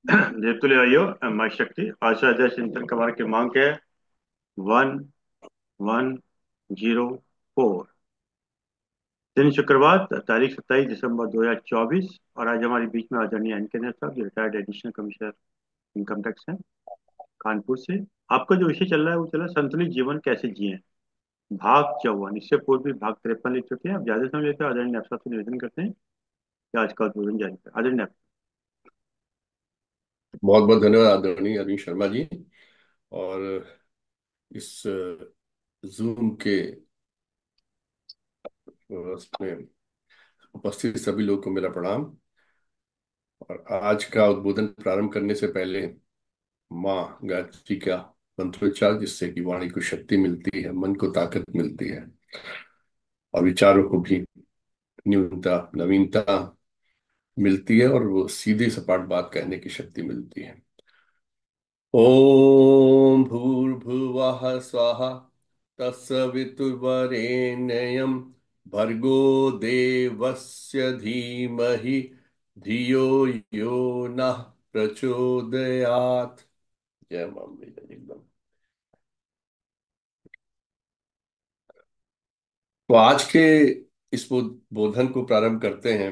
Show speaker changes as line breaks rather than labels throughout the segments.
देवतुल्य आइयो माई शक्ति आशा अजय चिंतन कमार की मांग है 1104। दिन शुक्रवार तारीख 27 दिसंबर 2024। और आज हमारे बीच में आदरणीय एन के साहब जो retired additional commissioner income tax हैं कानपुर से। आपका जो विषय चल रहा है वो चल रहा है संतुलित जीवन कैसे जिए। भाग 54। इससे पूर्व भी भाग 53 लिख चुके हैं। आप ज्यादा समय लेते हैं, आदरणीय आप से निवेदन करते हैं कि आज का उद्बोधन जारी करें। आदरणीय आप।
बहुत बहुत धन्यवाद आदरणीय अरविंद शर्मा जी। और इस जूम के उसमें उपस्थित सभी लोगों को मेरा प्रणाम। और आज का उद्बोधन प्रारंभ करने से पहले माँ गायत्री का मंत्रोच्चार, जिससे कि वाणी को शक्ति मिलती है, मन को ताकत मिलती है और विचारों को भी न्यूनता नवीनता मिलती है, और वो सीधे सपाट बात कहने की शक्ति मिलती है। ओम भूर्भुवः स्वः तत्सवितुर्वरेण्यं भर्गो देवस्य धीमहि धियो यो नः प्रचोदयात्। जय मां एकदम। तो आज के इस बोधन को प्रारंभ करते हैं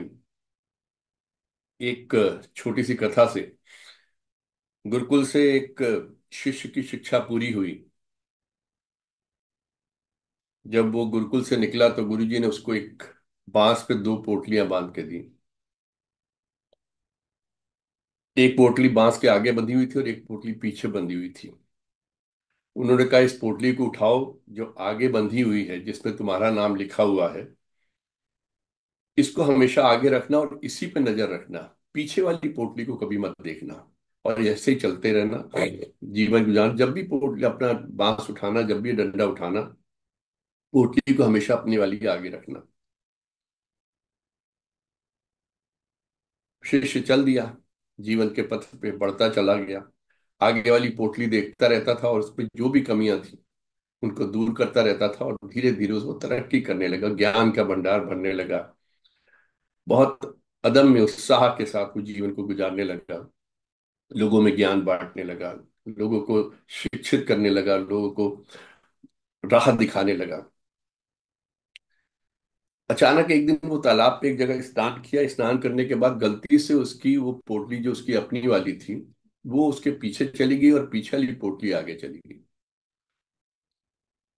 एक छोटी सी कथा से। गुरुकुल से एक शिष्य की शिक्षा पूरी हुई। जब वो गुरुकुल से निकला तो गुरुजी ने उसको एक बांस पे दो पोटलियां बांध के दी। एक पोटली बांस के आगे बंधी हुई थी और एक पोटली पीछे बंधी हुई थी। उन्होंने कहा, इस पोटली को उठाओ जो आगे बंधी हुई है, जिसमें तुम्हारा नाम लिखा हुआ है, इसको हमेशा आगे रखना और इसी पे नजर रखना। पीछे वाली पोटली को कभी मत देखना। और ऐसे ही चलते रहना जीवन गुजार। जब भी पोटली अपना बांस उठाना, जब भी डंडा उठाना, पोटली को हमेशा अपनी वाली के आगे रखना। शिष्य चल दिया, जीवन के पथ पे बढ़ता चला गया। आगे वाली पोटली देखता रहता था और उसमें जो भी कमियां थी उनको दूर करता रहता था, और धीरे धीरे उसको तरक्की करने लगा, ज्ञान का भंडार भरने लगा। बहुत अदम्य उत्साह के साथ वो जीवन को गुजारने लगा। लोगों में ज्ञान बांटने लगा, लोगों को शिक्षित करने लगा, लोगों को राह दिखाने लगा। अचानक एक दिन वो तालाब पे एक जगह स्नान किया। स्नान करने के बाद गलती से उसकी वो पोटली जो उसकी अपनी वाली थी, वो उसके पीछे चली गई और पीछे वाली पोटली आगे चली गई।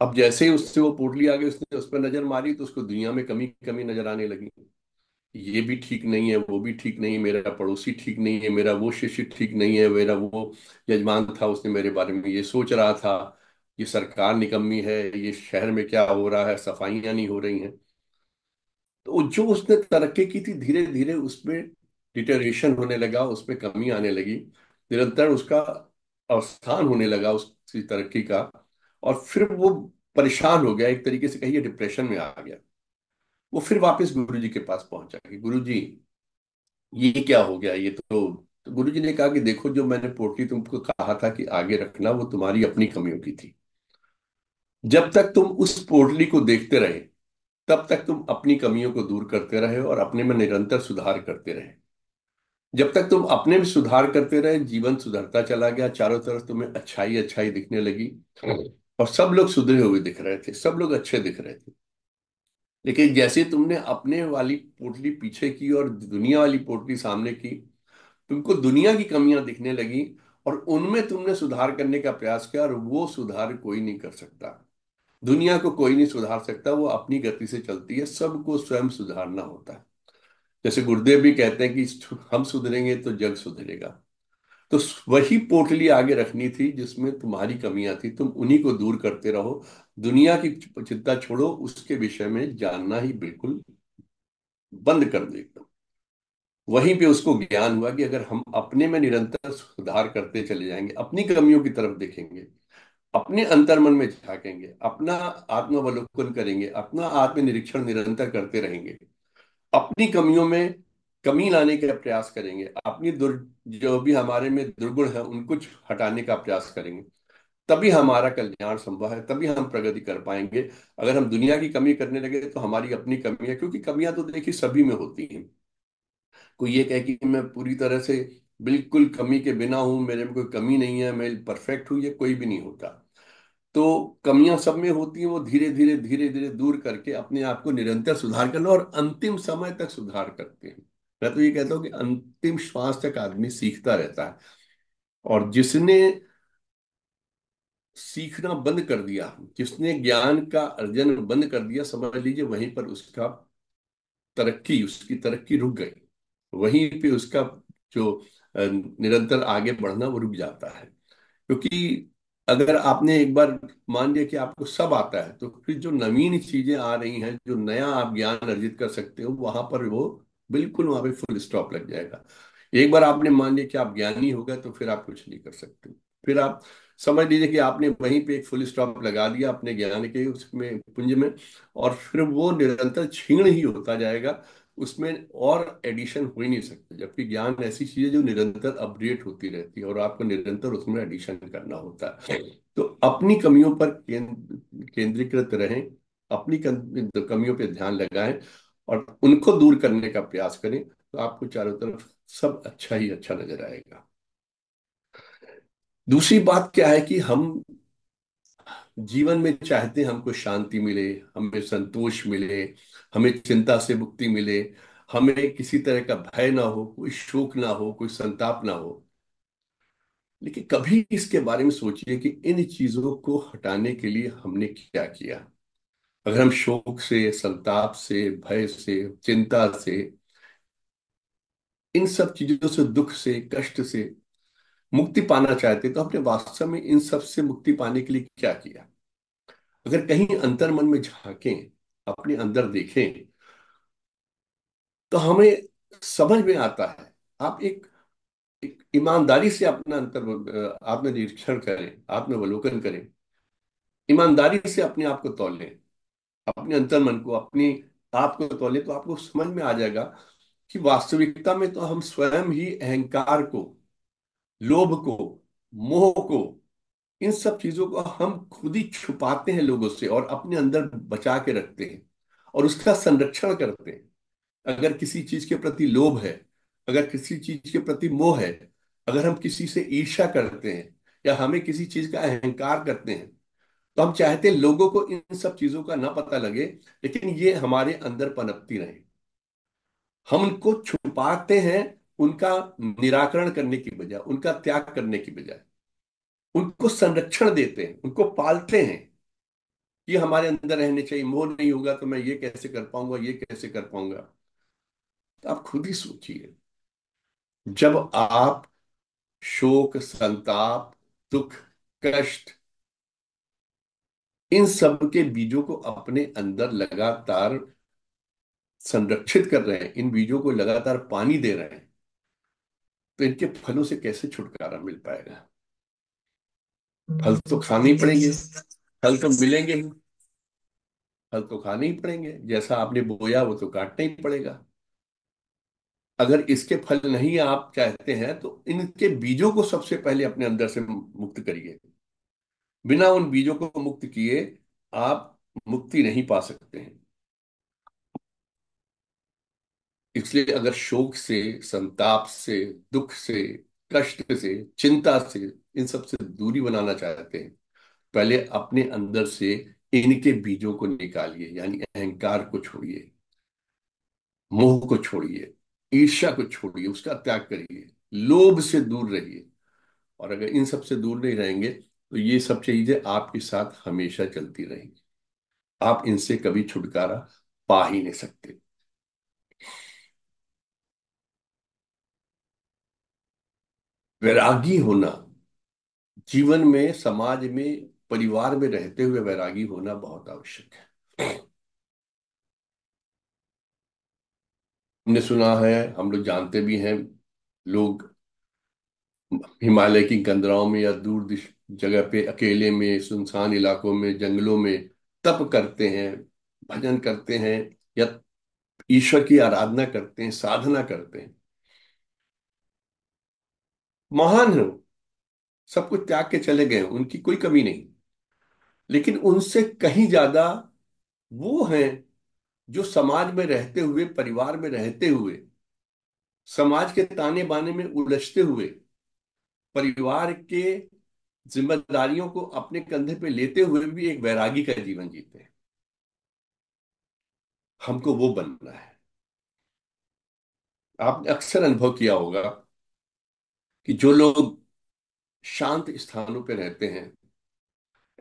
अब जैसे ही उससे वो पोटली आ गई, उसने उस पर नजर मारी तो उसको दुनिया में कमी कमी नजर आने लगी। ये भी ठीक नहीं है, वो भी ठीक नहीं है, मेरा पड़ोसी ठीक नहीं है, मेरा वो शिष्य ठीक नहीं है, मेरा वो यजमान था उसने मेरे बारे में ये सोच रहा था, ये सरकार निकम्मी है, ये शहर में क्या हो रहा है, सफाइयां नहीं हो रही हैं। तो जो उसने तरक्की की थी, धीरे धीरे उसमें डिटेरिएशन होने लगा, उसमें कमी आने लगी। निरंतर उसका अवसान होने लगा उसकी तरक्की का। और फिर वो परेशान हो गया, एक तरीके से कहिए डिप्रेशन में आ गया। वो फिर वापस गुरु जी के पास पहुंचा कि गुरु जी, ये क्या हो गया, ये तो गुरु जी ने कहा कि देखो, जो मैंने पोटली तुमको कहा था कि आगे रखना, वो तुम्हारी अपनी कमियों की थी। जब तक तुम उस पोटली को देखते रहे, तब तक तुम अपनी कमियों को दूर करते रहे और अपने में निरंतर सुधार करते रहे। जब तक तुम अपने में सुधार करते रहे, जीवन सुधरता चला गया, चारों तरफ तुम्हें अच्छाई अच्छाई दिखने लगी। और सब लोग सुधरे हुए दिख रहे थे, सब लोग अच्छे दिख रहे थे। लेकिन जैसे तुमने अपने वाली पोटली पीछे की और दुनिया वाली पोटली सामने की, तुमको दुनिया की कमियां दिखने लगी। और उनमें तुमने सुधार करने का प्रयास किया, और वो सुधार कोई नहीं कर सकता। दुनिया को कोई नहीं सुधार सकता, वो अपनी गति से चलती है, सबको स्वयं सुधारना होता है। जैसे गुरुदेव भी कहते हैं कि हम सुधरेंगे तो जग सुधरेगा। तो वही पोटली आगे रखनी थी जिसमें तुम्हारी कमियां थी, तुम उन्हीं को दूर करते रहो। दुनिया की चिंता छोड़ो, उसके विषय में जानना ही बिल्कुल बंद कर दो एकदम। वहीं पे उसको ज्ञान हुआ कि अगर हम अपने में निरंतर सुधार करते चले जाएंगे, अपनी कमियों की तरफ देखेंगे, अपने अंतर्मन में झांकेंगे, अपना आत्मावलोकन करेंगे, अपना आत्मनिरीक्षण निरंतर करते रहेंगे, अपनी कमियों में कमी लाने का प्रयास करेंगे, अपनी जो भी हमारे में दुर्गुण है उनको हटाने का प्रयास करेंगे, तभी हमारा कल्याण संभव है, तभी हम प्रगति कर पाएंगे। अगर हम दुनिया की कमी करने लगे तो हमारी अपनी कमी है, क्योंकि कमियां तो देखिए सभी में होती हैं। कोई ये कहे कि मैं पूरी तरह से बिल्कुल कमी के बिना हूं, मेरे में कोई कमी नहीं है, मैं परफेक्ट हूं, ये कोई भी नहीं होता। तो कमियां सब में होती हैं, वो धीरे धीरे धीरे धीरे दूर करके अपने आप को निरंतर सुधार करना, और अंतिम समय तक सुधार करते हैं। मैं तो ये कहता हूँ कि अंतिम श्वास तक आदमी सीखता रहता है। और जिसने सीखना बंद कर दिया, जिसने ज्ञान का अर्जन बंद कर दिया, समझ लीजिए वहीं पर उसकी तरक्की रुक गई। वहीं पे उसका जो निरंतर आगे बढ़ना वो रुक जाता है। क्योंकि अगर आपने एक बार मान लिया कि आपको सब आता है, तो फिर जो नवीन चीजें आ रही हैं, जो नया आप ज्ञान अर्जित कर सकते हो, वहां पर वो बिल्कुल वहां पे फुल स्टॉप लग जाएगा। एक बार आपने मान लिया कि आप ज्ञानी हो गए, तो फिर आप कुछ नहीं कर सकते। फिर आप समझ लीजिए कि आपने वहीं पे एक फुल स्टॉप लगा दिया अपने ज्ञान के उसमें पुंज में, और फिर वो निरंतर क्षीण ही होता जाएगा। उसमें और एडिशन हो ही नहीं सकते। जबकि ज्ञान ऐसी चीज है जो निरंतर अपडेट होती रहती है, और आपको निरंतर उसमें एडिशन करना होता है। तो अपनी कमियों पर केंद्रीकृत रहें, अपनी कमियों पर ध्यान लगाएं, और उनको दूर करने का प्रयास करें, तो आपको चारों तरफ सब अच्छा ही अच्छा नजर आएगा। दूसरी बात क्या है कि हम जीवन में चाहते हैं हमको शांति मिले, हमें संतोष मिले, हमें चिंता से मुक्ति मिले, हमें किसी तरह का भय ना हो, कोई शोक ना हो, कोई संताप ना हो। लेकिन कभी इसके बारे में सोचिए कि इन चीजों को हटाने के लिए हमने क्या किया। अगर हम शोक से, संताप से, भय से, चिंता से, इन सब चीजों से, दुख से, कष्ट से मुक्ति पाना चाहते, तो हमने वास्तव में इन सब से मुक्ति पाने के लिए क्या किया। अगर कहीं अंतर मन में झांकें, अपने अंदर देखें, तो हमें समझ में आता है। आप एक ईमानदारी से अपना आत्म निरीक्षण करें, आत्मावलोकन करें, ईमानदारी से अपने आप को तौलें, अपने अंतर मन को, अपनी आप को तौलें, तो आपको समझ में आ जाएगा कि वास्तविकता में तो हम स्वयं ही अहंकार को, लोभ को, मोह को, इन सब चीजों को हम खुद ही छुपाते हैं लोगों से, और अपने अंदर बचा के रखते हैं, और उसका संरक्षण करते हैं। अगर किसी चीज के प्रति लोभ है, अगर किसी चीज के प्रति मोह है, अगर हम किसी से ईर्ष्या करते हैं, या हमें किसी चीज का अहंकार करते हैं, तो हम चाहते हैं लोगों को इन सब चीजों का ना पता लगे, लेकिन ये हमारे अंदर पनपती रहे। हम उनको छुपाते हैं, उनका निराकरण करने की बजाय, उनका त्याग करने की बजाय उनको संरक्षण देते हैं, उनको पालते हैं। ये हमारे अंदर रहने चाहिए, मोह नहीं होगा तो मैं ये कैसे कर पाऊंगा, ये कैसे कर पाऊंगा। तो आप खुद ही सोचिए, जब आप शोक, संताप, दुख, कष्ट, इन सब के बीजों को अपने अंदर लगातार संरक्षित कर रहे हैं, इन बीजों को लगातार पानी दे रहे हैं, तो इनके फलों से कैसे छुटकारा मिल पाएगा। फल तो खाने ही पड़ेंगे, फल तो मिलेंगे ही, फल तो खाने ही पड़ेंगे। जैसा आपने बोया वो तो काटना ही पड़ेगा। अगर इसके फल नहीं आप चाहते हैं, तो इनके बीजों को सबसे पहले अपने अंदर से मुक्त करिए। बिना उन बीजों को मुक्त किए आप मुक्ति नहीं पा सकते हैं। इसलिए अगर शोक से, संताप से, दुख से, कष्ट से, चिंता से, इन सब से दूरी बनाना चाहते हैं, पहले अपने अंदर से इनके बीजों को निकालिए। यानी अहंकार को छोड़िए, मोह को छोड़िए, ईर्ष्या को छोड़िए, उसका त्याग करिए, लोभ से दूर रहिए। और अगर इन सब से दूर नहीं रहेंगे, तो ये सब चीजें आपके साथ हमेशा चलती रहेंगी। आप इनसे कभी छुटकारा पा ही नहीं सकते। वैरागी होना, जीवन में, समाज में, परिवार में रहते हुए वैरागी होना बहुत आवश्यक है। हमने सुना है, हम लोग जानते भी हैं, लोग हिमालय की कंदराओं में या दूर दिश जगह पे अकेले में, सुनसान इलाकों में, जंगलों में तप करते हैं, भजन करते हैं, या ईश्वर की आराधना करते हैं, साधना करते हैं। महान हो, सब कुछ त्याग के चले गए, उनकी कोई कमी नहीं। लेकिन उनसे कहीं ज्यादा वो हैं जो समाज में रहते हुए, परिवार में रहते हुए समाज के ताने बाने में उलझते हुए, परिवार के जिम्मेदारियों को अपने कंधे पे लेते हुए भी एक वैरागी का जीवन जीते हैं। हमको वो बनना है। आपने अक्सर अनुभव किया होगा कि जो लोग शांत स्थानों पे रहते हैं,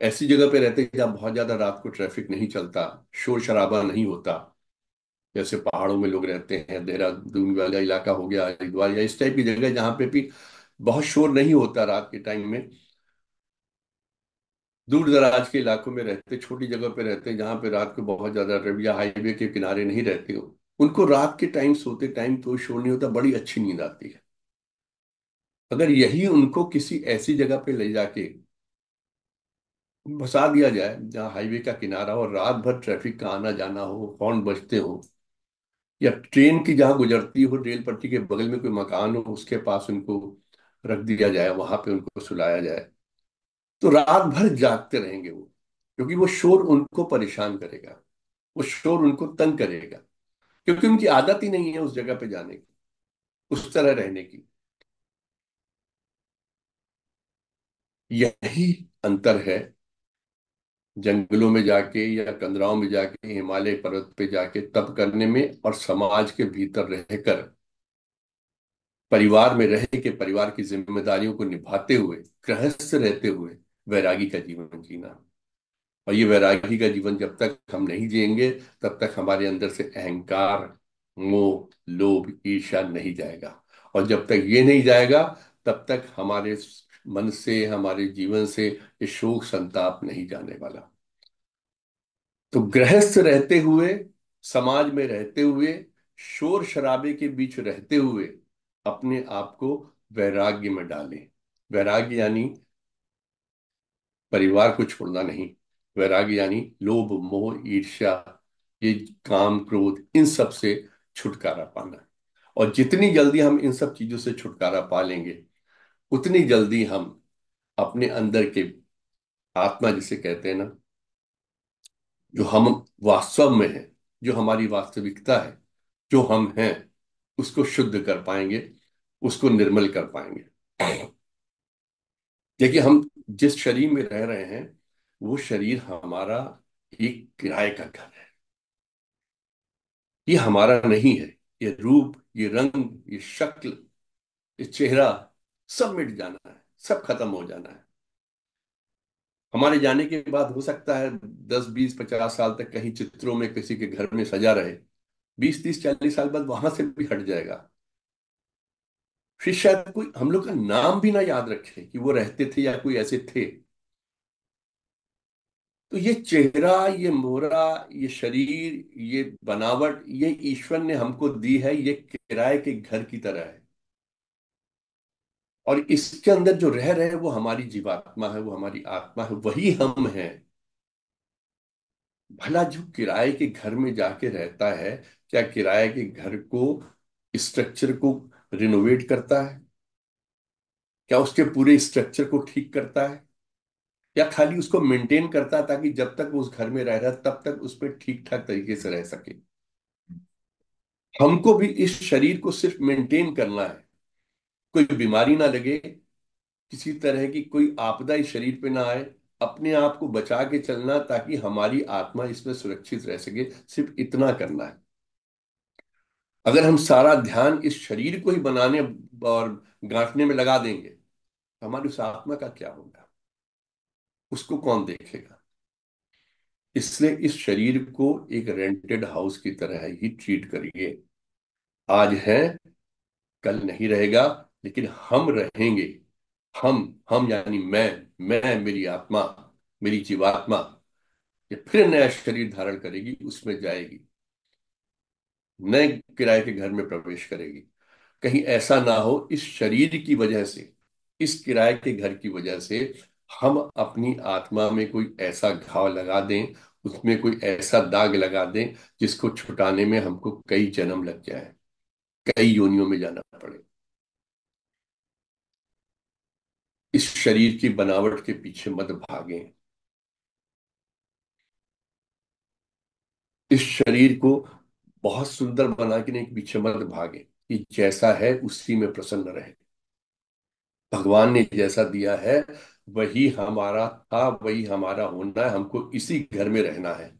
ऐसी जगह पे रहते हैं जहाँ बहुत ज्यादा रात को ट्रैफिक नहीं चलता, शोर शराबा नहीं होता, जैसे पहाड़ों में लोग रहते हैं, देहरादून वाला इलाका हो गया, हरिद्वार या इस टाइप की जगह जहाँ पे भी बहुत शोर नहीं होता रात के टाइम में, दूर दराज के इलाकों में रहते, छोटी जगह पे रहते हैं जहाँ पे रात को बहुत ज्यादा ट्रैफिक या हाईवे के किनारे नहीं रहते हो, उनको रात के टाइम सोते टाइम कोई शोर नहीं होता, बड़ी अच्छी नींद आती है। अगर यही उनको किसी ऐसी जगह पे ले जाके बसा दिया जाए जहाँ हाईवे का किनारा और रात भर ट्रैफिक का आना जाना हो, हॉर्न बजते हो, या ट्रेन की जहाँ गुजरती हो रेल पटरी के बगल में कोई मकान हो उसके पास उनको रख दिया जाए, वहां पे उनको सुलाया जाए, तो रात भर जागते रहेंगे वो, क्योंकि वो शोर उनको परेशान करेगा, वो शोर उनको तंग करेगा, क्योंकि उनकी आदत ही नहीं है उस जगह पे जाने की, उस तरह रहने की। यही अंतर है जंगलों में जाके या कंदराओं में जाके, हिमालय पर्वत पे जाके तप करने में, और समाज के भीतर रहकर, परिवार में रह के परिवार की जिम्मेदारियों को निभाते हुए, गृहस्थ रहते हुए वैरागी का जीवन जीना। और ये वैरागी का जीवन जब तक हम नहीं जिएंगे, तब तक हमारे अंदर से अहंकार, मोह, लोभ, ईर्ष्या नहीं जाएगा। और जब तक ये नहीं जाएगा, तब तक हमारे मन से, हमारे जीवन से ये शोक संताप नहीं जाने वाला। तो गृहस्थ रहते हुए, समाज में रहते हुए, शोर शराबे के बीच रहते हुए अपने आप को वैराग्य में डालें। वैराग्य यानी परिवार को छोड़ना नहीं। वैराग्य यानी लोभ, मोह, ईर्ष्या, ये काम, क्रोध, इन सब से छुटकारा पाना। और जितनी जल्दी हम इन सब चीजों से छुटकारा पा लेंगे, उतनी जल्दी हम अपने अंदर के आत्मा जिसे कहते हैं ना, जो हम वास्तव में है, जो हमारी वास्तविकता है, जो हम हैं, उसको शुद्ध कर पाएंगे, उसको निर्मल कर पाएंगे। देखिए, हम जिस शरीर में रह रहे हैं, वो शरीर हमारा एक किराए का घर है। ये हमारा नहीं है। ये रूप, ये रंग, ये शक्ल, ये चेहरा, सब मिट जाना है, सब खत्म हो जाना है। हमारे जाने के बाद हो सकता है 10, 20, 50 साल तक कहीं चित्रों में किसी के घर में सजा रहे, 20, 30, 40 साल बाद वहां से भी हट जाएगा। फिर शायद कोई हम लोग का नाम भी ना याद रखे कि वो रहते थे या कोई ऐसे थे। तो ये चेहरा, ये मोहरा, ये शरीर, ये बनावट, ये ईश्वर ने हमको दी है, ये किराए के घर की तरह है। और इसके अंदर जो रह रहे हैं वो हमारी जीवात्मा है, वो हमारी आत्मा है, वही हम हैं। भला जो किराए के घर में जाके रहता है, क्या किराए के घर को, स्ट्रक्चर को रिनोवेट करता है? क्या उसके पूरे स्ट्रक्चर को ठीक करता है? या खाली उसको मेंटेन करता है ताकि जब तक वो उस घर में रह रहा है तब तक उस पर ठीक ठाक तरीके से रह सके? हमको भी इस शरीर को सिर्फ मेंटेन करना है, कोई बीमारी ना लगे, किसी तरह की कोई आपदा इस शरीर पे ना आए, अपने आप को बचा के चलना ताकि हमारी आत्मा इसमें सुरक्षित रह सके, सिर्फ इतना करना है। अगर हम सारा ध्यान इस शरीर को ही बनाने और गांठने में लगा देंगे, तो हमारी उस आत्मा का क्या होगा? उसको कौन देखेगा? इसलिए इस शरीर को एक रेंटेड हाउस की तरह ही ट्रीट करिए। आज है, कल नहीं रहेगा, लेकिन हम रहेंगे। हम यानी मैं, मेरी आत्मा, मेरी जीवात्मा, ये फिर नया शरीर धारण करेगी, उसमें जाएगी, नए किराए के घर में प्रवेश करेगी। कहीं ऐसा ना हो इस शरीर की वजह से, इस किराए के घर की वजह से हम अपनी आत्मा में कोई ऐसा घाव लगा दें, उसमें कोई ऐसा दाग लगा दें जिसको छुटाने में हमको कई जन्म लग जाए, कई योनियों में जाना पड़े। इस शरीर की बनावट के पीछे मत भागें। इस शरीर को बहुत सुंदर बना के नहीं, पीछे मत भागे। कि जैसा है उसी में प्रसन्न रहे। भगवान ने जैसा दिया है वही हमारा था, वही हमारा होना है, हमको इसी घर में रहना है।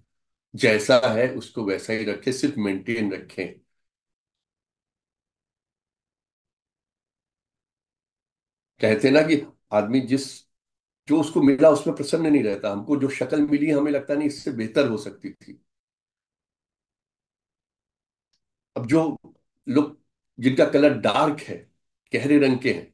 जैसा है उसको वैसा ही रखे, सिर्फ मेंटेन रखें। कहते ना कि आदमी जिस जो उसको मिला उसमें प्रसन्न नहीं रहता। हमको जो शक्ल मिली हमें लगता नहीं इससे बेहतर हो सकती थी। अब जो लोग जिनका कलर डार्क है, गहरे रंग के हैं,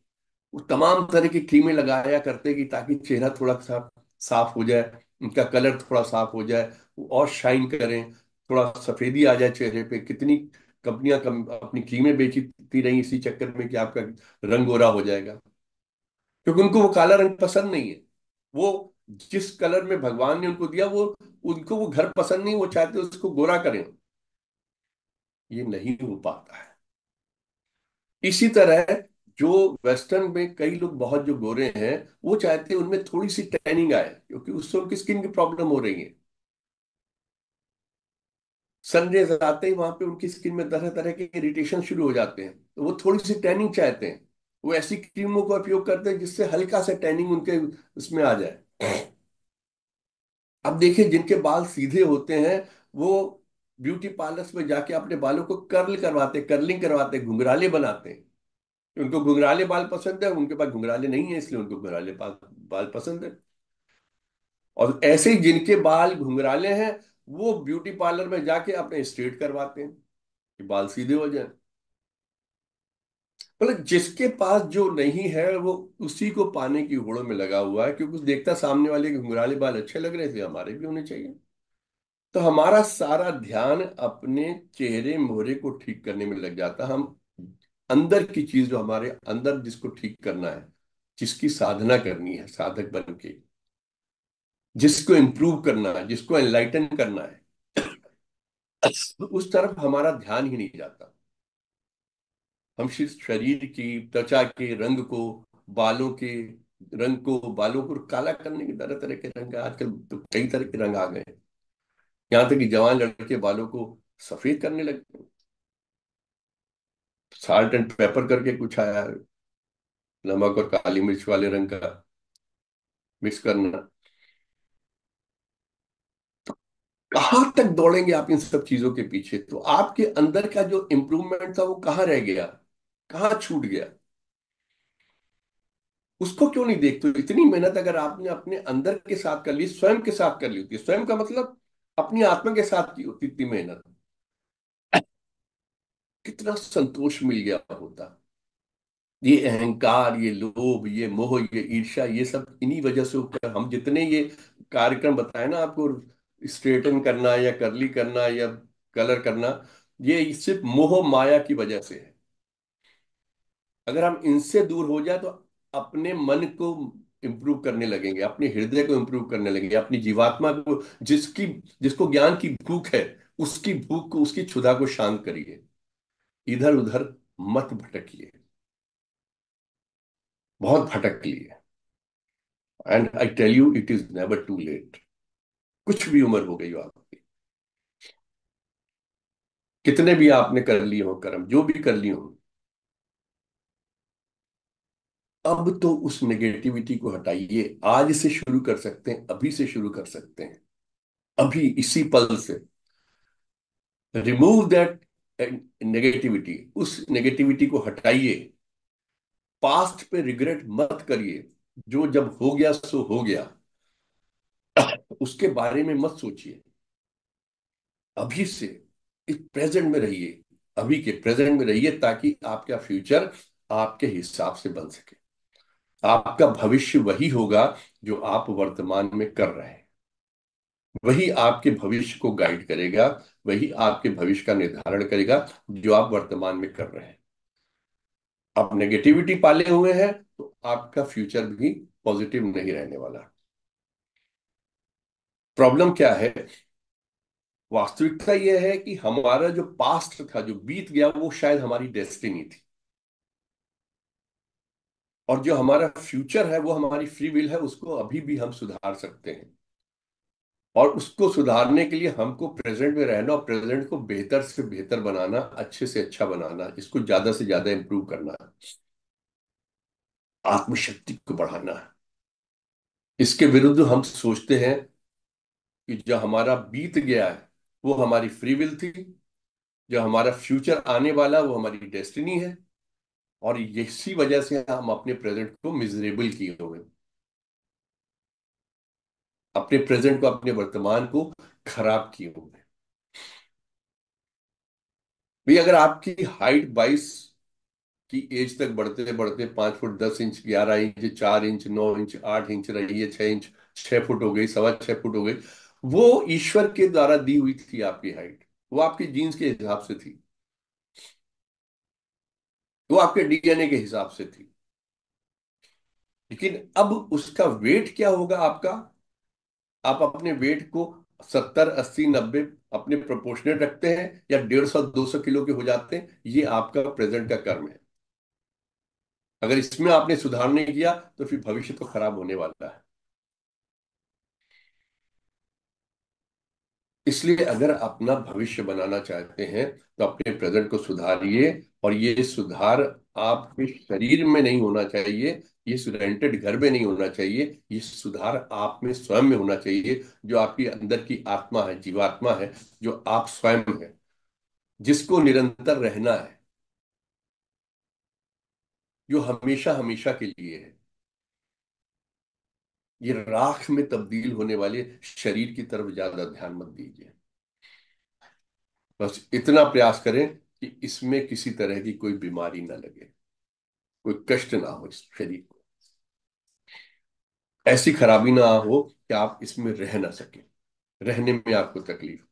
वो तमाम तरह की क्रीमें लगाया करते हैं कि ताकि चेहरा थोड़ा सा साफ हो जाए, उनका कलर थोड़ा साफ हो जाए, वो और शाइन करें, थोड़ा सफेदी आ जाए चेहरे पे। कितनी कंपनियां अपनी क्रीमें बेचती रही इसी चक्कर में कि आपका रंग गोरा हो जाएगा, क्योंकि उनको वो काला रंग पसंद नहीं है। वो जिस कलर में भगवान ने उनको दिया, वो उनको वो घर पसंद नहीं, वो चाहते उसको गोरा करें। ये नहीं हो पाता है। इसी तरह जो वेस्टर्न में कई लोग बहुत जो गोरे हैं, वो चाहते हैं उनमें थोड़ी सी टैनिंग आए, क्योंकि उससे उनकी स्किन की प्रॉब्लम हो रही है। सनरेज आते ही वहां पे उनकी स्किन में तरह तरह के इरिटेशन शुरू हो जाते हैं, तो वो थोड़ी सी टैनिंग चाहते हैं। वो ऐसी क्रीमों का उपयोग करते हैं जिससे हल्का सा टैनिंग उनके उसमें आ जाए। अब देखिए जिनके बाल सीधे होते हैं, वो ब्यूटी पार्लर्स में जाके अपने बालों को कर्ल करवाते, कर्लिंग करवाते, घुंघराले बनाते हैं। उनको घुंघराले बाल पसंद है, उनके पास घुंघराले नहीं है इसलिए उनको घुंघराले बाल पसंद है। और ऐसे ही जिनके बाल घुंघराले हैं, वो ब्यूटी पार्लर में जाके अपने स्ट्रेट करवाते हैं कि बाल सीधे हो जाए। मतलब जिसके पास जो नहीं है वो उसी को पाने की होड़ में लगा हुआ है, क्योंकि देखता सामने वाले के घुंघराले बाल अच्छे लग रहे थे, हमारे भी होने चाहिए। तो हमारा सारा ध्यान अपने चेहरे मोहरे को ठीक करने में लग जाता। हम अंदर की चीज जो हमारे अंदर जिसको ठीक करना है, जिसकी साधना करनी है साधक बन के, जिसको इम्प्रूव करना है, जिसको एनलाइटन करना है, उस तरफ हमारा ध्यान ही नहीं जाता। हम सिर्फ शरीर की त्वचा के रंग को, बालों के रंग को, बालों को काला करने के तरह तरह के रंग, आजकल तो कई तरह के रंग आ गए हैं। यहाँ तक कि जवान लड़के बालों को सफेद करने लगते हैं। साल्ट एंड पेपर करके कुछ आया है, नमक और काली मिर्च वाले रंग का मिक्स करना। कहाँ तक दौड़ेंगे आप इन सब चीजों के पीछे? तो आपके अंदर का जो इम्प्रूवमेंट था वो कहाँ रह गया, कहाँ छूट गया? उसको क्यों नहीं देखते? तो इतनी मेहनत अगर आपने अपने अंदर के साथ कर ली, स्वयं के साथ कर ली होती, स्वयं का मतलब अपनी आत्मा के साथ की होती, इतनी मेहनत, कितना संतोष मिल गया होता। ये अहंकार, ये लोभ, ये मोह, ये ईर्ष्या, ये सब इन्हीं वजह से ऊपर हम जितने ये कार्यक्रम बताए ना आपको, स्ट्रेटन करना या कर्ली करना या कलर करना, ये सिर्फ मोह माया की वजह से है। अगर हम इनसे दूर हो जाए तो अपने मन को इंप्रूव करने लगेंगे, अपने हृदय को इंप्रूव करने लगेंगे, अपनी जीवात्मा को, जिसकी जिसको ज्ञान की भूख है, उसकी भूख को, उसकी क्षुधा को शांत करिए। इधर उधर मत भटकिए, बहुत भटक लिए। And I tell you it is never too late. कुछ भी उम्र हो गई हो आपकी, कितने भी आपने कर लिए हो कर्म, जो भी कर लिए हो, अब तो उस नेगेटिविटी को हटाइए। आज से शुरू कर सकते हैं, अभी से शुरू कर सकते हैं, अभी इसी पल से। रिमूव दैट नेगेटिविटी, उस नेगेटिविटी को हटाइए। पास्ट पे रिग्रेट मत करिए। जो जब हो गया सो हो गया, उसके बारे में मत सोचिए। अभी से इस प्रेजेंट में रहिए, अभी के प्रेजेंट में रहिए, ताकि आपका फ्यूचर आपके हिसाब से बन सके। आपका भविष्य वही होगा जो आप वर्तमान में कर रहे हैं। वही आपके भविष्य को गाइड करेगा, वही आपके भविष्य का निर्धारण करेगा जो आप वर्तमान में कर रहे हैं। आप नेगेटिविटी पाले हुए हैं तो आपका फ्यूचर भी पॉजिटिव नहीं रहने वाला। प्रॉब्लम क्या है? वास्तविकता यह है कि हमारा जो पास्ट था, जो बीत गया, वो शायद हमारी डेस्टिनी थी। और जो हमारा फ्यूचर है वो हमारी फ्री विल है, उसको अभी भी हम सुधार सकते हैं। और उसको सुधारने के लिए हमको प्रेजेंट में रहना और प्रेजेंट को बेहतर से बेहतर बनाना, अच्छे से अच्छा बनाना, इसको ज्यादा से ज्यादा इंप्रूव करना, आत्मशक्ति को बढ़ाना है। इसके विरुद्ध हम सोचते हैं कि जो हमारा बीत गया है वो हमारी फ्री विल थी, जो हमारा फ्यूचर आने वाला वो हमारी डेस्टिनी है, और इसी वजह से हम अपने प्रेजेंट को मिजरेबल किए हुए हैं। अपने प्रेजेंट को, अपने वर्तमान को खराब किए हुए हैं। भाई अगर आपकी हाइट 22 की एज तक बढ़ते बढ़ते 5 foot 10 inch, 11 inch, 4 inch, 9 inch, 8 inch रही है, 6 इंच, 6 फुट हो गई, 6.25 फुट हो गई, वो ईश्वर के द्वारा दी हुई थी आपकी हाइट। वो आपके जीन्स के हिसाब से थी, वो आपके डीएनए के हिसाब से थी। लेकिन अब उसका वेट क्या होगा आपका? आप अपने वेट को 70, 80, 90 अपने प्रोपोर्शनेट रखते हैं, या 150, 200 किलो के हो जाते हैं, ये आपका प्रेजेंट का कर्म है। अगर इसमें आपने सुधार नहीं किया तो फिर भविष्य तो खराब होने वाला है। इसलिए अगर अपना भविष्य बनाना चाहते हैं तो अपने प्रेजेंट को सुधारिए। और ये सुधार आपके शरीर में नहीं होना चाहिए, ये रेंटेड घर में नहीं होना चाहिए, ये सुधार आप में स्वयं में होना चाहिए। जो आपकी अंदर की आत्मा है, जीवात्मा है, जो आप स्वयं है, जिसको निरंतर रहना है, जो हमेशा हमेशा के लिए है। ये राख में तब्दील होने वाले शरीर की तरफ ज्यादा ध्यान मत दीजिए। बस इतना प्रयास करें कि इसमें किसी तरह की कोई बीमारी ना लगे, कोई कष्ट ना हो इस शरीर को, ऐसी खराबी ना हो कि आप इसमें रह ना सके, रहने में आपको तकलीफ।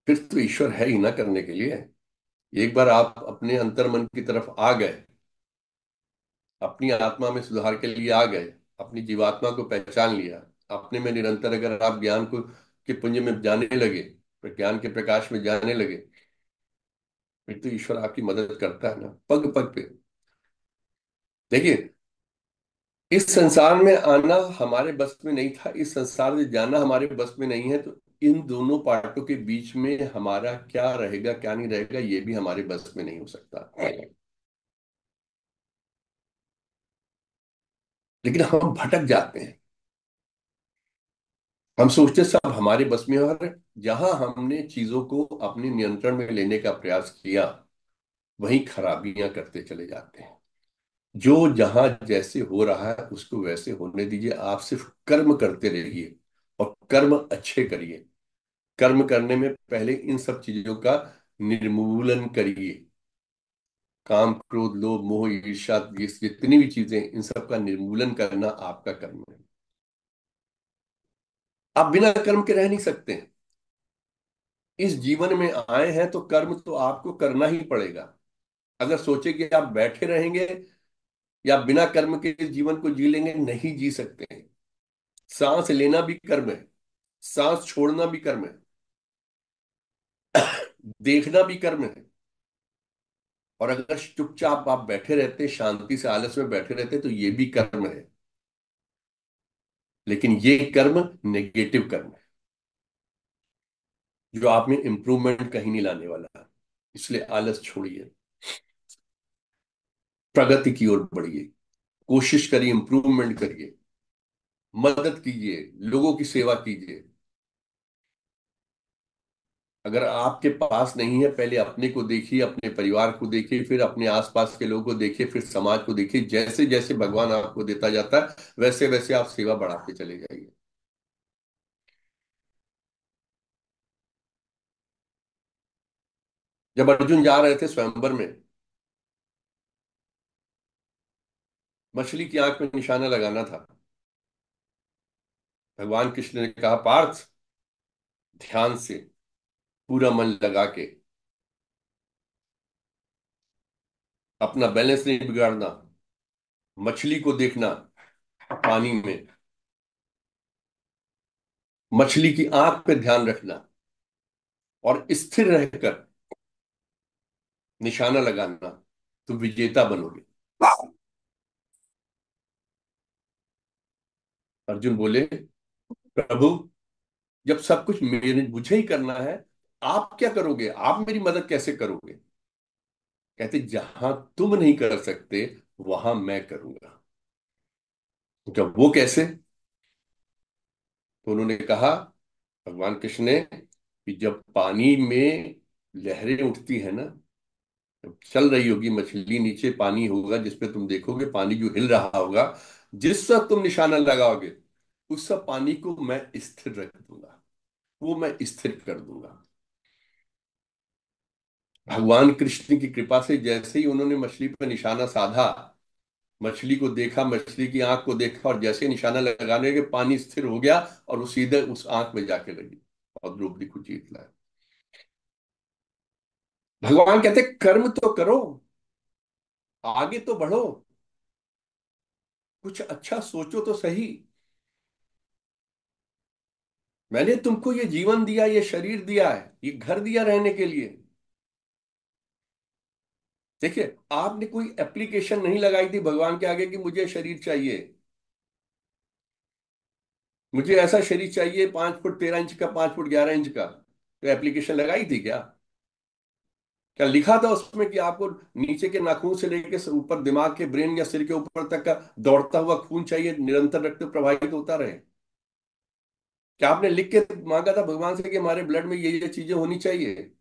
फिर तो ईश्वर है ही ना करने के लिए। एक बार आप अपने अंतर्मन की तरफ आ गए, अपनी आत्मा में सुधार के लिए आ गए, अपनी जीवात्मा को पहचान लिया, अपने में निरंतर अगर आप ज्ञान को के पुंज में जाने लगे, ज्ञान के प्रकाश में जाने लगे, फिर तो ईश्वर आपकी मदद करता है ना, पग पग पे। देखिए, इस संसार में आना हमारे बस में नहीं था, इस संसार से जाना हमारे बस में नहीं है, तो इन दोनों पार्टों के बीच में हमारा क्या रहेगा क्या नहीं रहेगा ये भी हमारे बस में नहीं हो सकता। लेकिन हम भटक जाते हैं, हम सोचते हैं सब हमारे बस में है, और जहां हमने चीजों को अपने नियंत्रण में लेने का प्रयास किया वहीं खराबियां करते चले जाते हैं। जो जहां जैसे हो रहा है उसको वैसे होने दीजिए, आप सिर्फ कर्म करते रहिए, और कर्म अच्छे करिए। कर्म करने में पहले इन सब चीजों का निर्मूलन करिए। काम, क्रोध, लोभ, मोह, ईर्ष्या, ये जितनी भी चीजें, इन सब का निर्मूलन करना आपका कर्म है। आप बिना कर्म के रह नहीं सकते। इस जीवन में आए हैं तो कर्म तो आपको करना ही पड़ेगा। अगर सोचे कि आप बैठे रहेंगे या बिना कर्म के इस जीवन को जी लेंगे, नहीं जी सकते हैं। सांस लेना भी कर्म है, सांस छोड़ना भी कर्म है, देखना भी कर्म है। और अगर चुपचाप आप बैठे रहते, शांति से आलस में बैठे रहते, तो ये भी कर्म है। लेकिन ये कर्म नेगेटिव कर्म है, जो आप में इंप्रूवमेंट कहीं नहीं लाने वाला है। इसलिए आलस छोड़िए, प्रगति की ओर बढ़िए, कोशिश करिए, इंप्रूवमेंट करिए, मदद कीजिए, लोगों की सेवा कीजिए। अगर आपके पास नहीं है, पहले अपने को देखिए, अपने परिवार को देखिए, फिर अपने आसपास के लोगों को देखिए, फिर समाज को देखिए। जैसे जैसे भगवान आपको देता जाता है वैसे वैसे आप सेवा बढ़ाते चले जाइए। जब अर्जुन जा रहे थे स्वयंवर में, मछली की आंख में निशाना लगाना था। भगवान कृष्ण ने कहा, पार्थ, ध्यान से, पूरा मन लगा के, अपना बैलेंस नहीं बिगाड़ना, मछली को देखना पानी में, मछली की आंख पे ध्यान रखना, और स्थिर रहकर निशाना लगाना, तो विजेता बनोगे। अर्जुन बोले, प्रभु, जब सब कुछ मेरे मुझे ही करना है, आप क्या करोगे? आप मेरी मदद कैसे करोगे? कहते, जहां तुम नहीं कर सकते वहां मैं करूंगा। जब वो कैसे? तो उन्होंने कहा, भगवान कृष्ण ने, कि जब पानी में लहरें उठती है ना, जब चल रही होगी मछली, नीचे पानी होगा जिसपे तुम देखोगे पानी जो हिल रहा होगा, जिस वक्त तुम निशाना लगाओगे उस सब पानी को मैं स्थिर रख दूंगा, वो मैं स्थिर कर दूंगा। भगवान कृष्ण की कृपा से जैसे ही उन्होंने मछली पर निशाना साधा, मछली को देखा, मछली की आंख को देखा, और जैसे निशाना लगाने के पानी स्थिर हो गया और वो सीधे उस आंख में जाके लगी और द्रौपदी को जीत लाया। भगवान कहते, कर्म तो करो, आगे तो बढ़ो, कुछ अच्छा सोचो तो सही। मैंने तुमको ये जीवन दिया, ये शरीर दिया है, ये घर दिया रहने के लिए। देखिए, आपने कोई एप्लीकेशन नहीं लगाई थी भगवान के आगे कि मुझे शरीर चाहिए, मुझे ऐसा शरीर चाहिए 5 फुट 13 इंच का, 5 फुट 11 इंच का। तो एप्लीकेशन लगाई थी क्या? क्या लिखा था उसमें कि आपको नीचे के नाखून से लेकर ऊपर दिमाग के, ब्रेन या सिर के ऊपर तक का दौड़ता हुआ खून चाहिए, निरंतर रक्त प्रवाहित होता रहे? क्या आपने लिख के मांगा था भगवान से कि हमारे ब्लड में ये चीजें होनी चाहिए?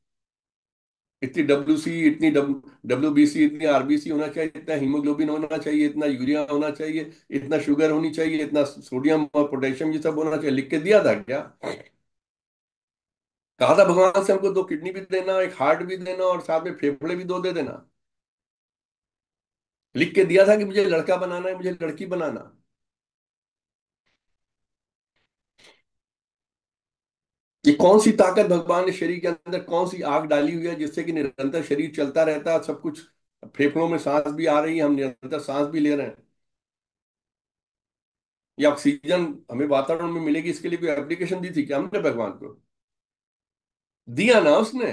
इतनी WC, इतनी WBC, इतनी RBC होना चाहिए, इतना हीमोग्लोबिन होना चाहिए, इतना यूरिया होना चाहिए, इतना शुगर होनी चाहिए, इतना सोडियम और पोटेशियम ये सब होना चाहिए, लिख के दिया था क्या? कहा था भगवान से हमको 2 किडनी भी देना, एक हार्ट भी देना, और साथ में फेफड़े भी 2 दे देना? लिख के दिया था कि मुझे लड़का बनाना है, मुझे लड़की बनाना? ये कौन सी ताकत भगवान ने शरीर के अंदर, कौन सी आग डाली हुई है जिससे कि निरंतर शरीर चलता रहता है, सब कुछ, फेफड़ों में सांस भी आ रही है, हम निरंतर सांस भी ले रहे हैं, ये ऑक्सीजन हमें वातावरण में मिलेगी, इसके लिए कोई एप्लीकेशन दी थी क्या हमने भगवान को? दिया ना उसने।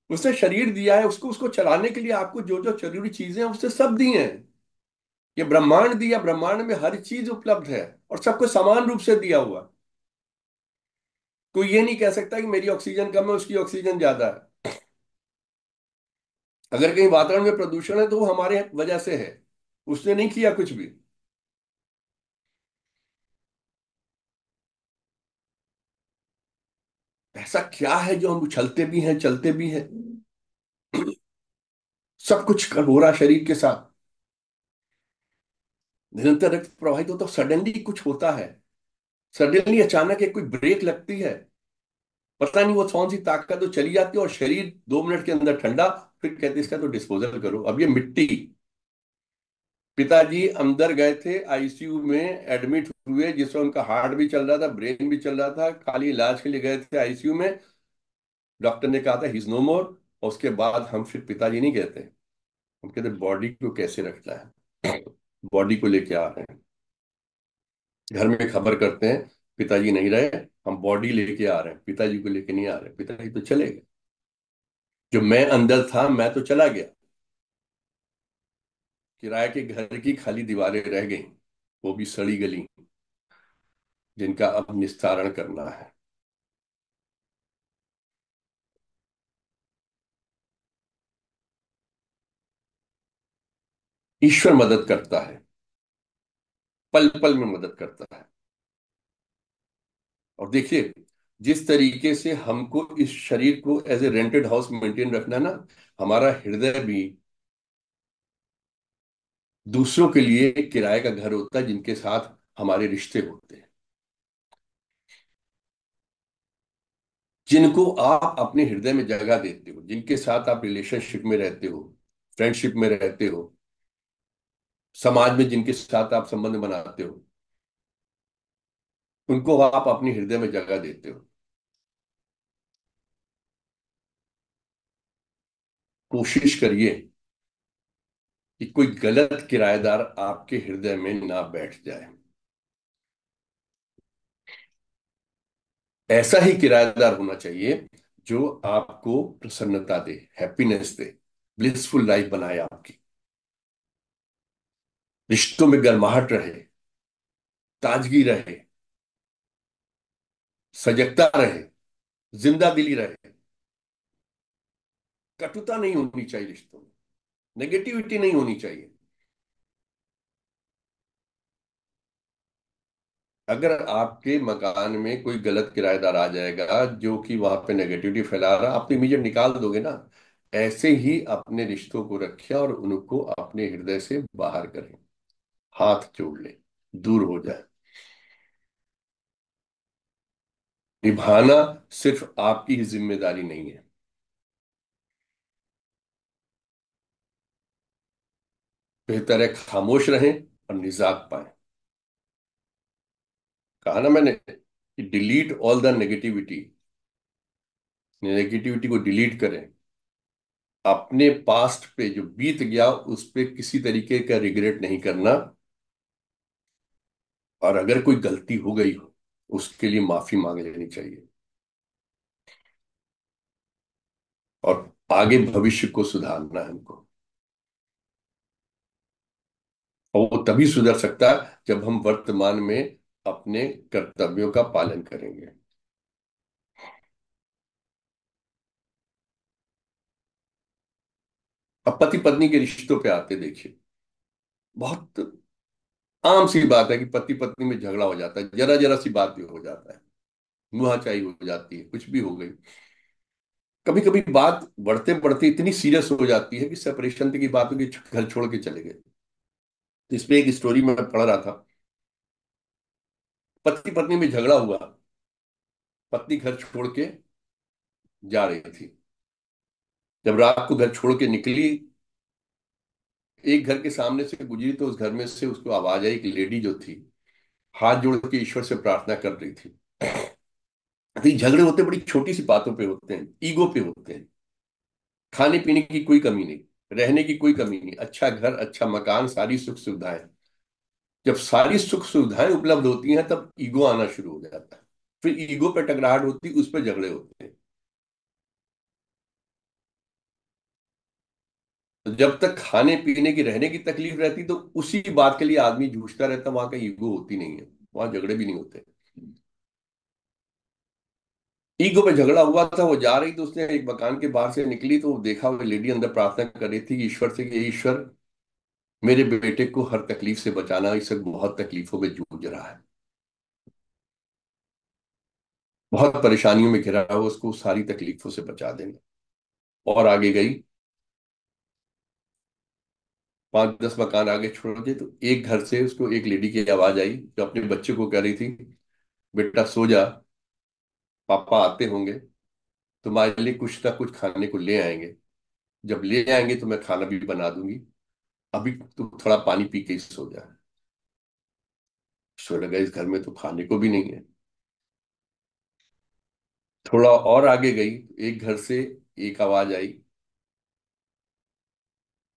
उसने शरीर दिया है, उसको उसको चलाने के लिए आपको जो जो जरूरी चीजें हैं उससे सब दी हैं। ये ब्रह्मांड दिया, ब्रह्मांड में हर चीज उपलब्ध है और सबको समान रूप से दिया हुआ। कोई ये नहीं कह सकता कि मेरी ऑक्सीजन कम है, उसकी ऑक्सीजन ज्यादा है। अगर कहीं वातावरण में प्रदूषण है तो वो हमारे वजह से है, उसने नहीं किया कुछ भी। ऐसा क्या है जो हम उछलते भी हैं, चलते भी हैं, सब कुछ हो रहा शरीर के साथ, निरंतर रक्त प्रवाहित हो, तो सडनली कुछ होता है, सडनली अचानक एक कोई ब्रेक लगती है, पता नहीं वो कौन सी ताकत तो चली जाती है और शरीर 2 मिनट के अंदर ठंडा। फिर कहते इसका तो डिस्पोजल करो। अब ये मिट्टी, पिताजी अंदर गए थे ICU में, एडमिट हुए, जिसमें उनका हार्ट भी चल रहा था, ब्रेन भी चल रहा था, खाली इलाज के लिए गए थे ICU में। डॉक्टर ने कहा था ही इज नो मोर। और उसके बाद हम फिर पिताजी नहीं कहते, हम कहते बॉडी को कैसे रखना है, बॉडी को लेके आ रहे हैं, घर में खबर करते हैं पिताजी नहीं रहे, हम बॉडी लेके आ रहे हैं, पिताजी को लेके नहीं आ रहे, पिताजी तो चले गए। जो मैं अंदर था मैं तो चला गया, किराए के घर की खाली दीवारें रह गई, वो भी सड़ी गली, जिनका अब निस्तारण करना है। ईश्वर मदद करता है, पल पल में मदद करता है। और देखिए, जिस तरीके से हमको इस शरीर को as a rented house maintain रखना है ना, हमारा हृदय भी दूसरों के लिए किराए का घर होता है, जिनके साथ हमारे रिश्ते होते हैं, जिनको आप अपने हृदय में जगह देते हो, जिनके साथ आप रिलेशनशिप में रहते हो, फ्रेंडशिप में रहते हो, समाज में जिनके साथ आप संबंध बनाते हो, उनको आप अपने हृदय में जगह देते हो। कोशिश करिए कि कोई गलत किराएदार आपके हृदय में ना बैठ जाए। ऐसा ही किराएदार होना चाहिए जो आपको प्रसन्नता दे, हैप्पीनेस दे, ब्लिसफुल लाइफ बनाए आपकी, रिश्तों में गर्माहट रहे, ताजगी रहे, सजगता रहे, जिंदा दिली रहे। कटुता नहीं होनी चाहिए रिश्तों में, नेगेटिविटी नहीं होनी चाहिए। अगर आपके मकान में कोई गलत किराएदार आ जाएगा जो कि वहां पे नेगेटिविटी फैला रहा, आप तो इमीडिएट निकाल दोगे ना। ऐसे ही अपने रिश्तों को रखें और उनको अपने हृदय से बाहर करें, हाथ जोड़ लें, दूर हो जाए। निभाना सिर्फ आपकी ही जिम्मेदारी नहीं है। बेहतर है खामोश रहें और निजात पाएं। कहा ना मैंने कि delete all the negativity, negativity को डिलीट करें। अपने पास्ट पे जो बीत गया उस पे किसी तरीके का रिग्रेट नहीं करना। और अगर कोई गलती हो गई हो उसके लिए माफी मांग लेनी चाहिए, और आगे भविष्य को सुधारना है हमको। और वो तभी सुधर सकता है जब हम वर्तमान में अपने कर्तव्यों का पालन करेंगे। अब पति पत्नी के रिश्तों पे आते देखिए, बहुत आम सी बात है कि पति पत्नी में झगड़ा हो जाता है, जरा जरा सी बात भी हो जाता है, मुहाचाई हो जाती है, कुछ भी हो गई। कभी कभी बात बढ़ते बढ़ते इतनी सीरियस हो जाती है कि सेपरेशन की बात होगी, घर छोड़ के चले गए। तो इसमें एक स्टोरी मैं पढ़ रहा था। पति पत्नी में झगड़ा हुआ, पत्नी घर छोड़ के जा रही थी। जब रात को घर छोड़ के निकली, एक घर के सामने से गुजरी तो उस घर में से उसको आवाज आई। एक लेडी जो थी हाथ जोड़ के ईश्वर से प्रार्थना कर रही थी। तो ये झगड़े होते बड़ी छोटी सी बातों पे होते हैं, ईगो पे होते हैं। खाने पीने की कोई कमी नहीं, रहने की कोई कमी नहीं, अच्छा घर, अच्छा मकान, सारी सुख सुविधाएं। जब सारी सुख सुविधाएं उपलब्ध होती हैं तब ईगो आना शुरू हो जाता है। फिर ईगो पे टकराहट होती, उस पर झगड़े होते हैं। तो जब तक खाने पीने की, रहने की तकलीफ रहती तो उसी बात के लिए आदमी जूझता रहता, वहां का ईगो होती नहीं है, वहां झगड़े भी नहीं होते। ईगो पे झगड़ा हुआ था, वो जा रही तो उसने एक मकान के बाहर से निकली तो वो देखा वो लेडी अंदर प्रार्थना कर रही थी ईश्वर से कि "हे ईश्वर, मेरे बेटे को हर तकलीफ से बचाना, इसे बहुत तकलीफों में जूझ रहा है, बहुत परेशानियों में घिरा हुआ, उसको सारी तकलीफों से बचा देना"। और आगे गई, 5-10 मकान आगे छोड़ के तो एक घर से उसको एक लेडी की आवाज आई जो अपने बच्चे को कह रही थी, बेटा सो जा, पापा आते होंगे, तुम्हारे लिए कुछ ना कुछ खाने को ले आएंगे, जब ले आएंगे तो मैं खाना भी बना दूंगी, अभी तू थोड़ा पानी पी के ही सो जा। सो लगा इस घर में तो खाने को भी नहीं है। थोड़ा और आगे गई, एक घर से एक आवाज आई,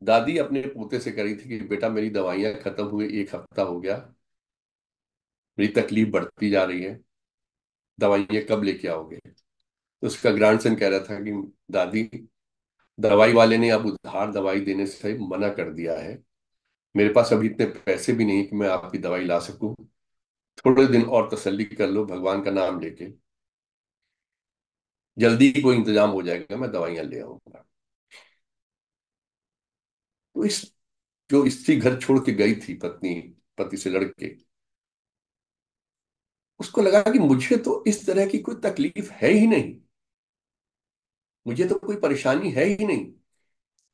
दादी अपने पोते से करी थी कि बेटा मेरी दवाइयां खत्म हुए 1 हफ्ता हो गया, मेरी तकलीफ बढ़ती जा रही है, दवाइयां कब लेके आओगे। तो उसका ग्रैंडसन कह रहा था कि दादी, दवाई वाले ने अब उधार दवाई देने से मना कर दिया है, मेरे पास अभी इतने पैसे भी नहीं कि मैं आपकी दवाई ला सकूं, थोड़े दिन और तसल्ली कर लो भगवान का नाम लेके, जल्दी कोई इंतजाम हो जाएगा, मैं दवाइयां ले आऊंगा। तो इस जो स्त्री घर छोड़ के गई थी, पत्नी पति से लड़के, उसको लगा कि मुझे तो इस तरह की कोई तकलीफ है ही नहीं, मुझे तो कोई परेशानी है ही नहीं,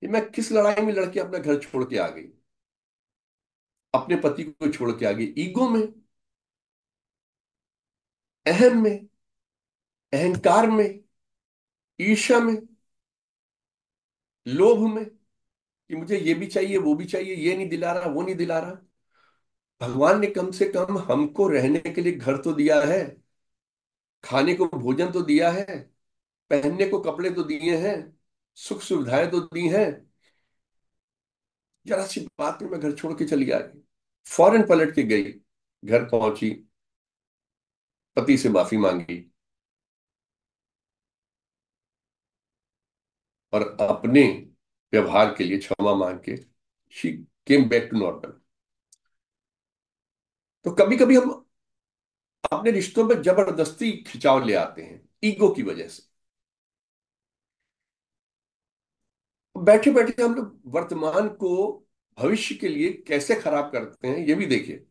ये मैं किस लड़ाई में लड़के अपना घर छोड़ के आ गई, अपने पति को छोड़ के आ गई, ईगो में, अहम में, अहंकार में, ईर्ष्या में, लोभ में, कि मुझे ये भी चाहिए वो भी चाहिए, ये नहीं दिला रहा वो नहीं दिला रहा। भगवान ने कम से कम हमको रहने के लिए घर तो दिया है, खाने को भोजन तो दिया है, पहनने को कपड़े तो दिए हैं, सुख सुविधाएं तो दी हैं। जरा सी बात में मैं घर छोड़ के चली आई, फौरन पलट के गई, घर पहुंची, पति से माफी मांगी और अपने व्यवहार के लिए क्षमा मांग के she came back to normal. तो कभी कभी हम अपने रिश्तों में जबरदस्ती खिंचाव ले आते हैं ईगो की वजह से। बैठे बैठे हम लोग वर्तमान को भविष्य के लिए कैसे खराब करते हैं ये भी देखिए।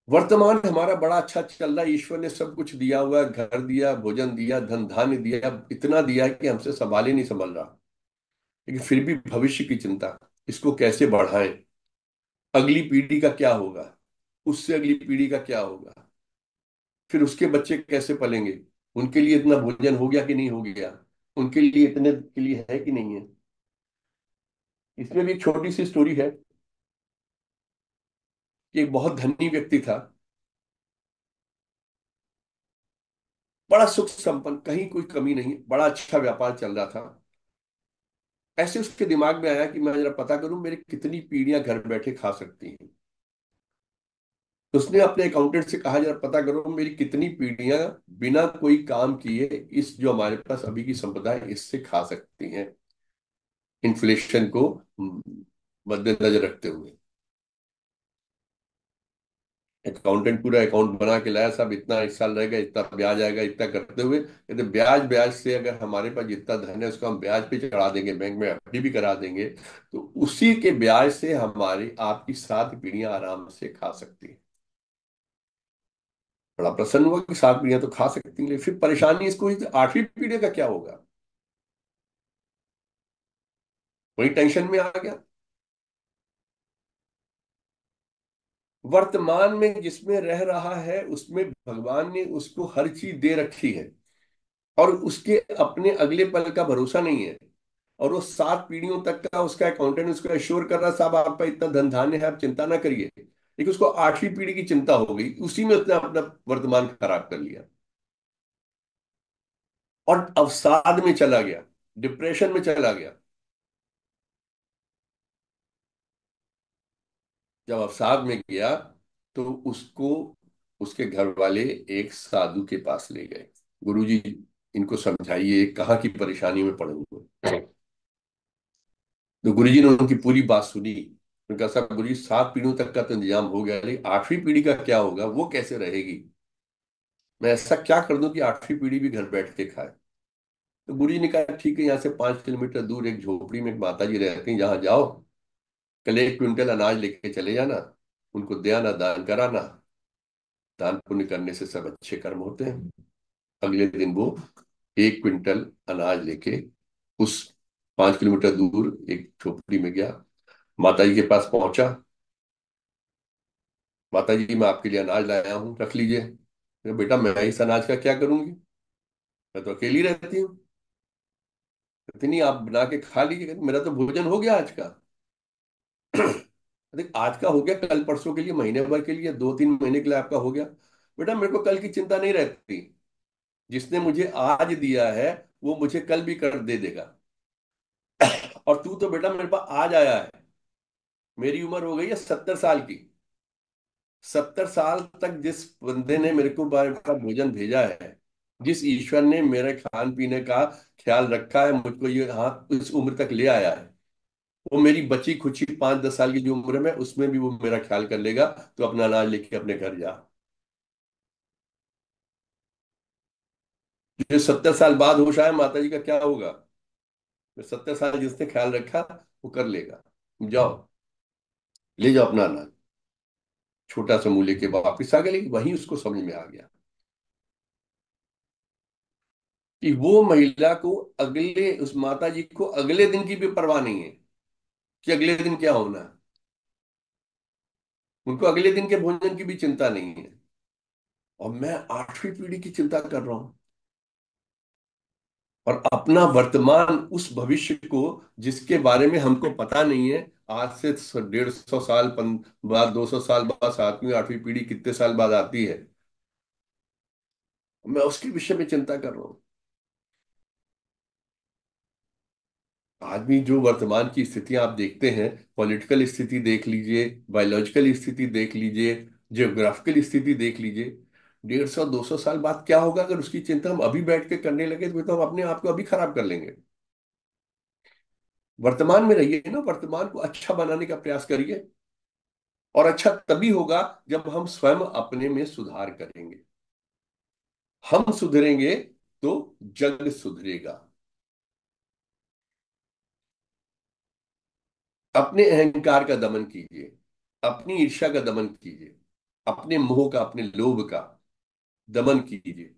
वर्तमान हमारा बड़ा अच्छा चल रहा है, ईश्वर ने सब कुछ दिया हुआ है, घर दिया, भोजन दिया, धन धान्य दिया, इतना दिया है कि हमसे संभाल ही नहीं संभल रहा। लेकिन फिर भी भविष्य की चिंता, इसको कैसे बढ़ाएं, अगली पीढ़ी का क्या होगा, उससे अगली पीढ़ी का क्या होगा, फिर उसके बच्चे कैसे पलेंगे, उनके लिए इतना भोजन हो गया कि नहीं हो गया, उनके लिए इतने के लिए है कि नहीं है। इसमें भी एक छोटी सी स्टोरी है कि एक बहुत धनी व्यक्ति था, बड़ा सुख संपन्न, कहीं कोई कमी नहीं, बड़ा अच्छा व्यापार चल रहा था। ऐसे उसके दिमाग में आया कि मैं जरा पता करूं मेरी कितनी पीढ़ियां घर बैठे खा सकती हैं। तो उसने अपने अकाउंटेंट से कहा, जरा पता करो मेरी कितनी पीढ़ियां बिना कोई काम किए इस जो हमारे पास अभी की संपदा है इससे खा सकती हैं, इन्फ्लेशन को मद्देनजर रखते हुए। अकाउंटेंट पूरा अकाउंट बना के लाया, साहब इतना इस साल रहेगा, इतना ब्याज आएगा, इतना करते हुए कहते ब्याज ब्याज से अगर हमारे पास जितना धन है उसको हम ब्याज पे चढ़ा देंगे, बैंक में एफडी भी करा देंगे, तो उसी के ब्याज से हमारी आपकी 7 पीढ़ियां आराम से खा सकती हैं। बड़ा प्रसन्न हुआ कि 7 पीढ़ियां तो खा सकती हैं, लेकिन फिर परेशानी इसको 8वीं पीढ़ी का क्या होगा, वही टेंशन में आ गया। वर्तमान में जिसमें रह रहा है उसमें भगवान ने उसको हर चीज दे रखी है, और उसके अपने अगले पल का भरोसा नहीं है। और वो 7 पीढ़ियों तक का उसका अकाउंटेंट उसको एश्योर कर रहा, साहब आपका इतना धन धान्य है, आप चिंता ना करिए, लेकिन उसको 8वीं पीढ़ी की चिंता हो गई, उसी में उसने अपना वर्तमान खराब कर लिया और अवसाद में चला गया, डिप्रेशन में चला गया। जब अवसाद में गया तो उसको उसके घर वाले एक साधु के पास ले गए, गुरुजी इनको समझाइए कहाँ की परेशानी में पड़े हुए। तो गुरुजी ने उनकी पूरी बात सुनी। उनका सब गुरुजी 7 पीढ़ियों तक का तो इंतजाम हो गया, लेकिन 8वीं पीढ़ी का क्या होगा, वो कैसे रहेगी, मैं ऐसा क्या कर दूं कि 8वीं पीढ़ी भी घर बैठ के खाए। तो गुरुजी ने कहा ठीक है, यहाँ से 5 किलोमीटर दूर एक झोपड़ी में एक माता जी रहती हैं, जहाँ जाओ, कल 1 क्विंटल अनाज लेके चले जाना, उनको दे आना, दान कराना, दान पुण्य करने से सब अच्छे कर्म होते हैं। अगले दिन वो 1 क्विंटल अनाज लेके उस 5 किलोमीटर दूर एक झोपड़ी में गया, माता जी के पास पहुंचा। माता जी मैं आपके लिए अनाज लाया हूँ, रख लीजिए। बेटा मैं इस अनाज का क्या करूंगी, मैं तो अकेली रहती हूँ। कहती नहीं, आप बना के खा लीजिए। कहती, मेरा तो भोजन हो गया आज का। देख आज का हो गया, कल परसों के लिए, महीने भर के लिए, 2-3 महीने के लिए आपका हो गया। बेटा मेरे को कल की चिंता नहीं रहती, जिसने मुझे आज दिया है वो मुझे कल भी कर दे देगा। और तू तो बेटा मेरे पास आज आया है, मेरी उम्र हो गई है 70 साल की। 70 साल तक जिस बंदे ने मेरे को बार बार भोजन भेजा है, जिस ईश्वर ने मेरे खान पीने का ख्याल रखा है, मुझको ये हाँ इस उम्र तक ले आया है, वो मेरी बची खुची 5-10 साल की जो उम्र में, उसमें भी वो मेरा ख्याल कर लेगा। तो अपना अनाज लेके अपने घर जा। जो 70 साल बाद होश आए माता जी का क्या होगा, 70 साल जिसने ख्याल रखा वो कर लेगा। जाओ, ले जाओ अपना अनाज। छोटा सा मुंह लेके वापिस आ गए, लेकिन वहीं उसको समझ में आ गया कि वो महिला को अगले, उस माता जी को अगले दिन की भी परवाह नहीं है कि अगले दिन क्या होना है। उनको अगले दिन के भोजन की भी चिंता नहीं है, और मैं 8वीं पीढ़ी की चिंता कर रहा हूं। और अपना वर्तमान, उस भविष्य को जिसके बारे में हमको पता नहीं है, आज से 150 साल बाद, 200 साल बाद 7वीं 8वीं पीढ़ी कितने साल बाद आती है, मैं उसके विषय में चिंता कर रहा हूँ। आदमी जो वर्तमान की स्थितियां आप देखते हैं, पॉलिटिकल स्थिति देख लीजिए, बायोलॉजिकल स्थिति देख लीजिए, जियोग्राफिकल स्थिति देख लीजिए, 150-200 साल बाद क्या होगा अगर उसकी चिंता हम अभी बैठ के करने लगे, तो हम अपने आप को अभी खराब कर लेंगे। वर्तमान में रहिए ना, वर्तमान को अच्छा बनाने का प्रयास करिए। और अच्छा तभी होगा जब हम स्वयं अपने में सुधार करेंगे। हम सुधरेंगे तो जग सुधरेगा। अपने अहंकार का दमन कीजिए, अपनी ईर्ष्या का दमन कीजिए, अपने मोह का, अपने लोभ का दमन कीजिए,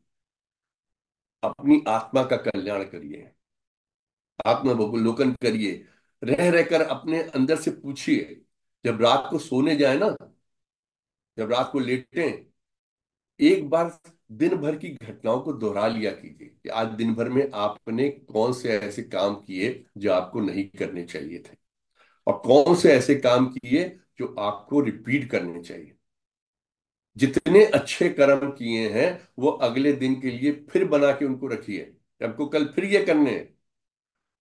अपनी आत्मा का कल्याण करिए, आत्मावलोकन करिए। रह रहकर अपने अंदर से पूछिए, जब रात को सोने जाए ना, जब रात को लेटे, एक बार दिन भर की घटनाओं को दोहरा लिया कीजिए कि आज दिन भर में आपने कौन से ऐसे काम किए जो आपको नहीं करने चाहिए थे, और कौन से ऐसे काम किए जो आपको रिपीट करने चाहिए। जितने अच्छे कर्म किए हैं वो अगले दिन के लिए फिर बना के उनको रखिए, आपको कल फिर ये करने हैं।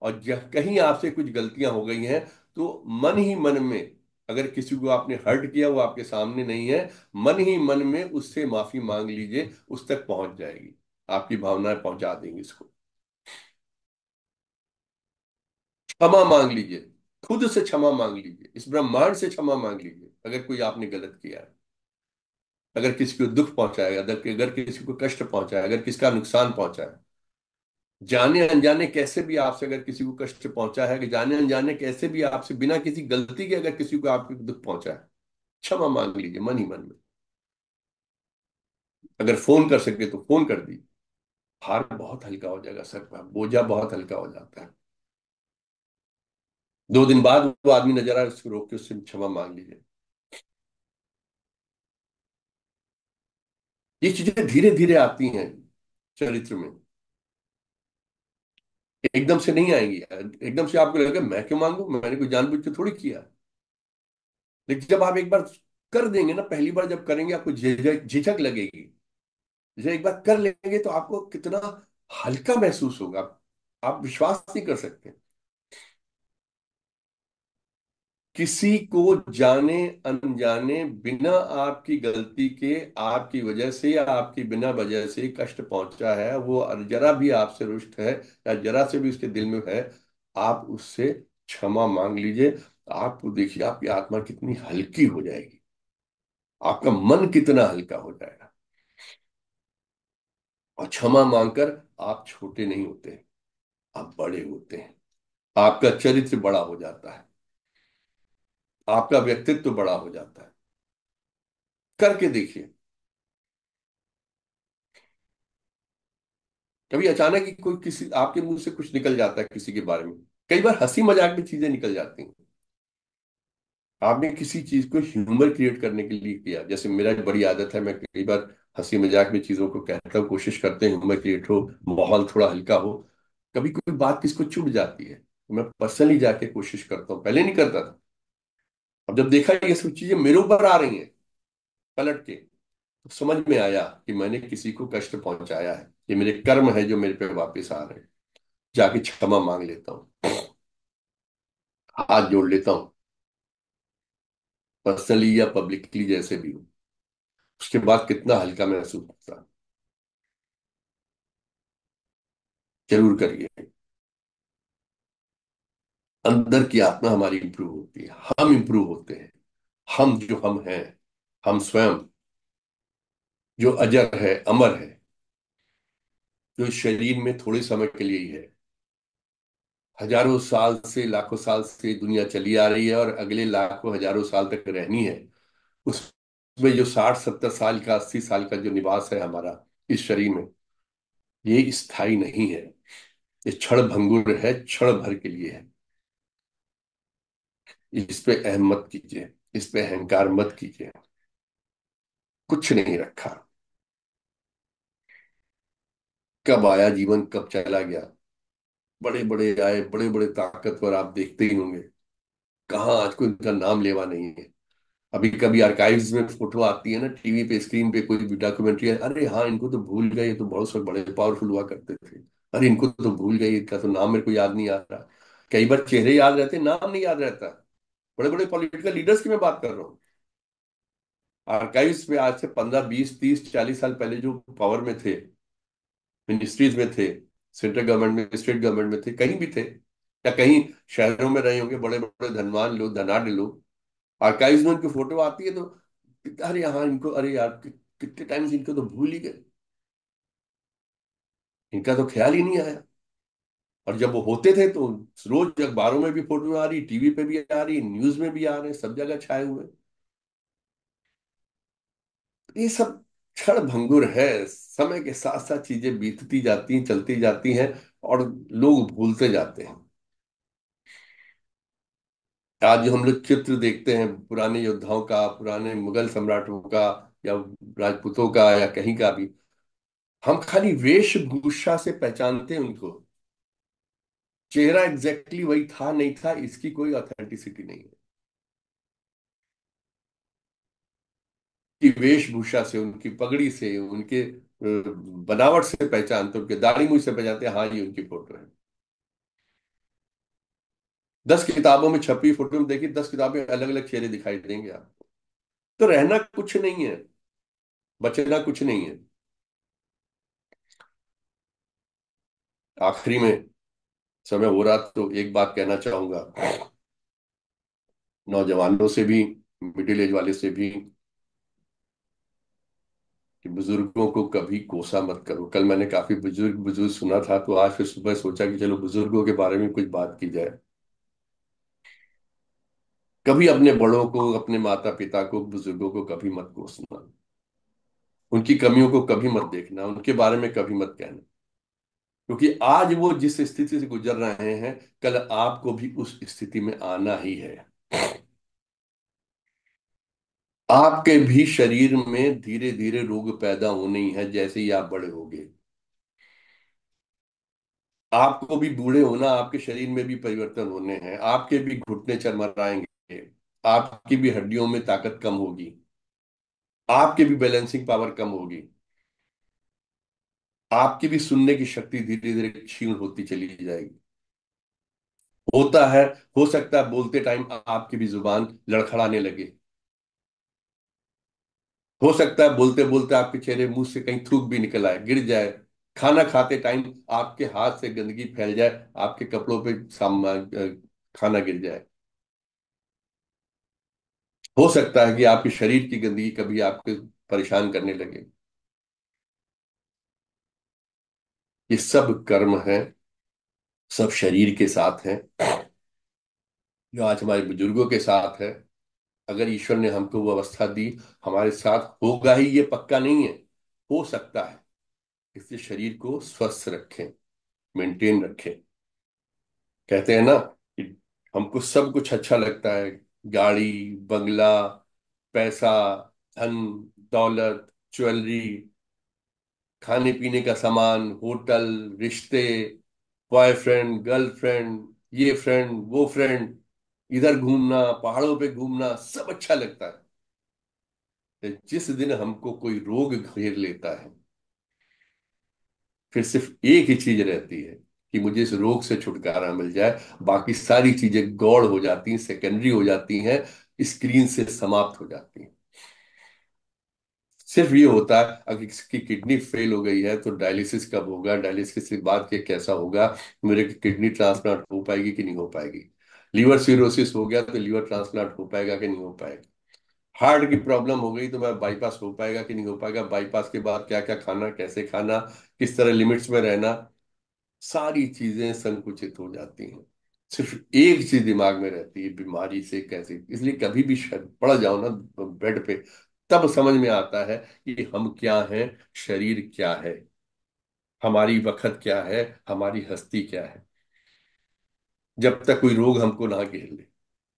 और कहीं आपसे कुछ गलतियां हो गई हैं तो मन ही मन में, अगर किसी को आपने हर्ट किया, वो आपके सामने नहीं है, मन ही मन में उससे माफी मांग लीजिए, उस तक पहुंच जाएगी। आपकी भावनाएं पहुंचा देंगी इसको। क्षमा मांग लीजिए, खुद से क्षमा मांग लीजिए, इस ब्रह्मांड से क्षमा मांग लीजिए अगर कोई आपने गलत किया है, अगर किसी को दुख पहुंचाया, अगर किसी को कष्ट पहुंचाया, अगर किसका नुकसान पहुंचा है, जाने अनजाने कैसे भी आपसे अगर किसी को कष्ट पहुंचा है, कि जाने अनजाने कैसे भी आपसे बिना किसी गलती के अगर किसी को आपको दुख पहुंचा है, क्षमा मांग लीजिए मन ही मन में। अगर फोन कर सके तो फोन कर दीजिए, भार बहुत हल्का हो जाएगा सर पर, बोझा बहुत हल्का हो जाता है। 2 दिन बाद वो आदमी नजर आए, उसको रोक के उससे क्षमा मांग लीजिए। ये चीजें धीरे धीरे आती हैं चरित्र में, एकदम से नहीं आएंगी। एकदम से आपको लगेगा मैं क्यों मांगू, मैंने कोई जानबूझ के थोड़ी किया। लेकिन जब आप एक बार कर देंगे ना, पहली बार जब करेंगे आपको झिझक झिझक लगेगी। जब एक बार कर लेंगे तो आपको कितना हल्का महसूस होगा, आप विश्वास नहीं कर सकते। किसी को जाने अनजाने बिना आपकी गलती के, आपकी वजह से या आपकी बिना वजह से कष्ट पहुंचा है, वो जरा भी आपसे रुष्ट है या जरा से भी उसके दिल में है, आप उससे क्षमा मांग लीजिए। आपको देखिए आपकी आत्मा कितनी हल्की हो जाएगी, आपका मन कितना हल्का हो जाएगा। और क्षमा मांगकर आप छोटे नहीं होते, आप बड़े होते हैं। आपका चरित्र बड़ा हो जाता है, आपका व्यक्तित्व बड़ा हो जाता है। करके देखिए। कभी अचानक ही कोई किसी आपके मुंह से कुछ निकल जाता है किसी के बारे में, कई बार हंसी मजाक में चीजें निकल जाती हैं। आपने किसी चीज को ह्यूमर क्रिएट करने के लिए किया, जैसे मेरा एक बड़ी आदत है, मैं कई बार हंसी मजाक में चीजों को कहता हूँ, कोशिश करते हैं ह्यूमर क्रिएट हो, माहौल थोड़ा हल्का हो। कभी कोई बात किसको चुभ जाती है तो मैं पर्सनली जाके कोशिश करता हूँ, पहले नहीं करता था। अब जब देखा ये सब चीजें मेरे ऊपर आ रही हैं पलट के, तो समझ में आया कि मैंने किसी को कष्ट पहुंचाया है, ये मेरे कर्म है जो मेरे पे वापस आ रहे हैं। जाके क्षमा मांग लेता हूँ, हाथ जोड़ लेता हूँ, पर्सनली या पब्लिकली जैसे भी हो। उसके बाद कितना हल्का महसूस होता है। जरूर करिए। अंदर की आत्मा हमारी इंप्रूव होती है, हम इंप्रूव होते हैं। हम जो हम हैं, हम स्वयं जो अजर है, अमर है, जो इस शरीर में थोड़े समय के लिए ही है, हजारों साल से, लाखों साल से दुनिया चली आ रही है और अगले लाखों हजारों साल तक रहनी है। उसमें जो 60 70 साल का, 80 साल का जो निवास है हमारा इस शरीर में, ये स्थायी नहीं है। ये क्षण भंगुर है, क्षण भर के लिए है। इस पे अहम मत कीजिए, इस पे अहंकार मत कीजिए। कुछ नहीं रखा, कब आया जीवन कब चला गया। बड़े बड़े आए, बड़े बड़े ताकतवर आप देखते ही होंगे, कहाँ आज कोई इनका नाम लेवा नहीं है। अभी कभी आर्काइव्स में फोटो आती है ना, टीवी पे स्क्रीन पे कोई भी डॉक्यूमेंट्री है, अरे हाँ इनको तो भूल गए, ये तो बहुत सब बड़े पावरफुल हुआ करते थे। अरे इनको तो भूल गए, इनका तो नाम मेरे को याद नहीं आ रहा। कई बार चेहरे याद रहते, नाम नहीं याद रहता। बड़े बड़े पॉलिटिकल लीडर्स की मैं बात कर रहा हूँ। आर्काइव्स में आज से 15 20 30 40 साल पहले जो पावर में थे, मिनिस्ट्रीज में थे, सेंट्रल गवर्नमेंट में, स्टेट गवर्नमेंट में थे, कहीं भी थे, या कहीं शहरों में रहे होंगे, बड़े बड़े धनवान लोग, धनाढ़ लोग, आर्काइव्स में उनकी फोटो आती है तो अरे हाँ इनको, अरे यार कितने टाइम से इनको तो भूल ही गए, इनका तो ख्याल ही नहीं आया। और जब वो होते थे तो रोज अखबारों में भी फोटो आ रही, टीवी पे भी आ रही, न्यूज में भी आ रहे हैं, सब जगह छाए हुए हैं। ये सब क्षण भंगुर है, समय के साथ साथ चीजें बीतती जाती हैं, चलती जाती हैं, और लोग भूलते जाते हैं। आज जो हम लोग चित्र देखते हैं पुराने योद्धाओं का, पुराने मुगल सम्राटों का, या राजपूतों का, या कहीं का भी, हम खाली वेशभूषा से पहचानते हैं उनको। चेहरा एग्जैक्टली वही था नहीं था, इसकी कोई ऑथेंटिसिटी नहीं है। की वेशभूषा से, उनकी पगड़ी से, उनके बनावट से पहचानते, उनके दाढ़ी मूंछ से पहचानते हैं, हाँ ये उनकी फोटो है। 10 किताबों में छपी फोटो में देखिए, 10 किताबें अलग अलग चेहरे दिखाई देंगे आपको। तो रहना कुछ नहीं है, बचना कुछ नहीं है। आखिरी में समय हो रहा तो एक बात कहना चाहूंगा, नौजवानों से भी, मिडिल एज वाले से भी, कि बुजुर्गों को कभी कोसा मत करो। कल मैंने काफी बुजुर्ग बुजुर्ग सुना था, तो आज फिर सुबह सोचा कि चलो बुजुर्गों के बारे में कुछ बात की जाए। कभी अपने बड़ों को, अपने माता पिता को, बुजुर्गों को कभी मत कोसना, उनकी कमियों को कभी मत देखना, उनके बारे में कभी मत कहना। क्योंकि आज वो जिस स्थिति से गुजर रहे हैं, कल आपको भी उस स्थिति में आना ही है। आपके भी शरीर में धीरे धीरे रोग पैदा होने ही है जैसे ही आप बड़े होगे। आपको भी बूढ़े होना, आपके शरीर में भी परिवर्तन होने हैं, आपके भी घुटने चरमराएंगे, आपकी भी हड्डियों में ताकत कम होगी, आपकी भी बैलेंसिंग पावर कम होगी, आपकी भी सुनने की शक्ति धीरे धीरे क्षीण होती चली जाएगी। होता है, हो सकता है बोलते टाइम आपकी भी जुबान लड़खड़ाने लगे। हो सकता है बोलते बोलते आपके चेहरे मुंह से कहीं थूक भी निकल आए, गिर जाए। खाना खाते टाइम आपके हाथ से गंदगी फैल जाए, आपके कपड़ों पे खाना गिर जाए। हो सकता है कि आपके शरीर की गंदगी कभी आपको परेशान करने लगे। ये सब कर्म है, सब शरीर के साथ है, जो आज हमारे बुजुर्गों के साथ है। अगर ईश्वर ने हमको वो अवस्था दी, हमारे साथ होगा ही, ये पक्का नहीं है, हो सकता है। इसलिए शरीर को स्वस्थ रखें, मेंटेन रखें। कहते हैं ना कि हमको सब कुछ अच्छा लगता है, गाड़ी, बंगला, पैसा, धन, दौलत, ज्वेलरी, खाने पीने का सामान, होटल, रिश्ते, बॉयफ्रेंड, गर्लफ्रेंड, ये फ्रेंड, वो फ्रेंड, इधर घूमना, पहाड़ों पे घूमना, सब अच्छा लगता है। जिस दिन हमको कोई रोग घेर लेता है, फिर सिर्फ एक ही चीज रहती है कि मुझे इस रोग से छुटकारा मिल जाए। बाकी सारी चीजें गौड़ हो जाती हैं, सेकेंडरी हो जाती हैं, स्क्रीन से समाप्त हो जाती हैं। सिर्फ ये होता है अगर किसी की किडनी फेल हो गई है तो डायलिसिस कब होगा, डायलिसिस के बाद के कैसा होगा, मेरे की किडनी ट्रांसप्लांट हो पाएगी कि नहीं हो पाएगी। लीवर सिरोसिस हो गया तो लीवर ट्रांसप्लांट हो पाएगा कि नहीं हो पाएगा। हार्ट की प्रॉब्लम हो गई तो मैं बाईपास हो पाएगा कि नहीं हो पाएगा, बाईपास के बाद क्या क्या खाना, कैसे खाना, किस तरह लिमिट्स में रहना, सारी चीजें संकुचित हो जाती हैं। सिर्फ एक चीज दिमाग में रहती है, बीमारी से कैसे। इसलिए कभी भी पड़ जाओ ना बेड पे, तब समझ में आता है कि हम क्या हैं, शरीर क्या है, हमारी वक्त क्या है, हमारी हस्ती क्या है। जब तक कोई रोग हमको ना घेर ले,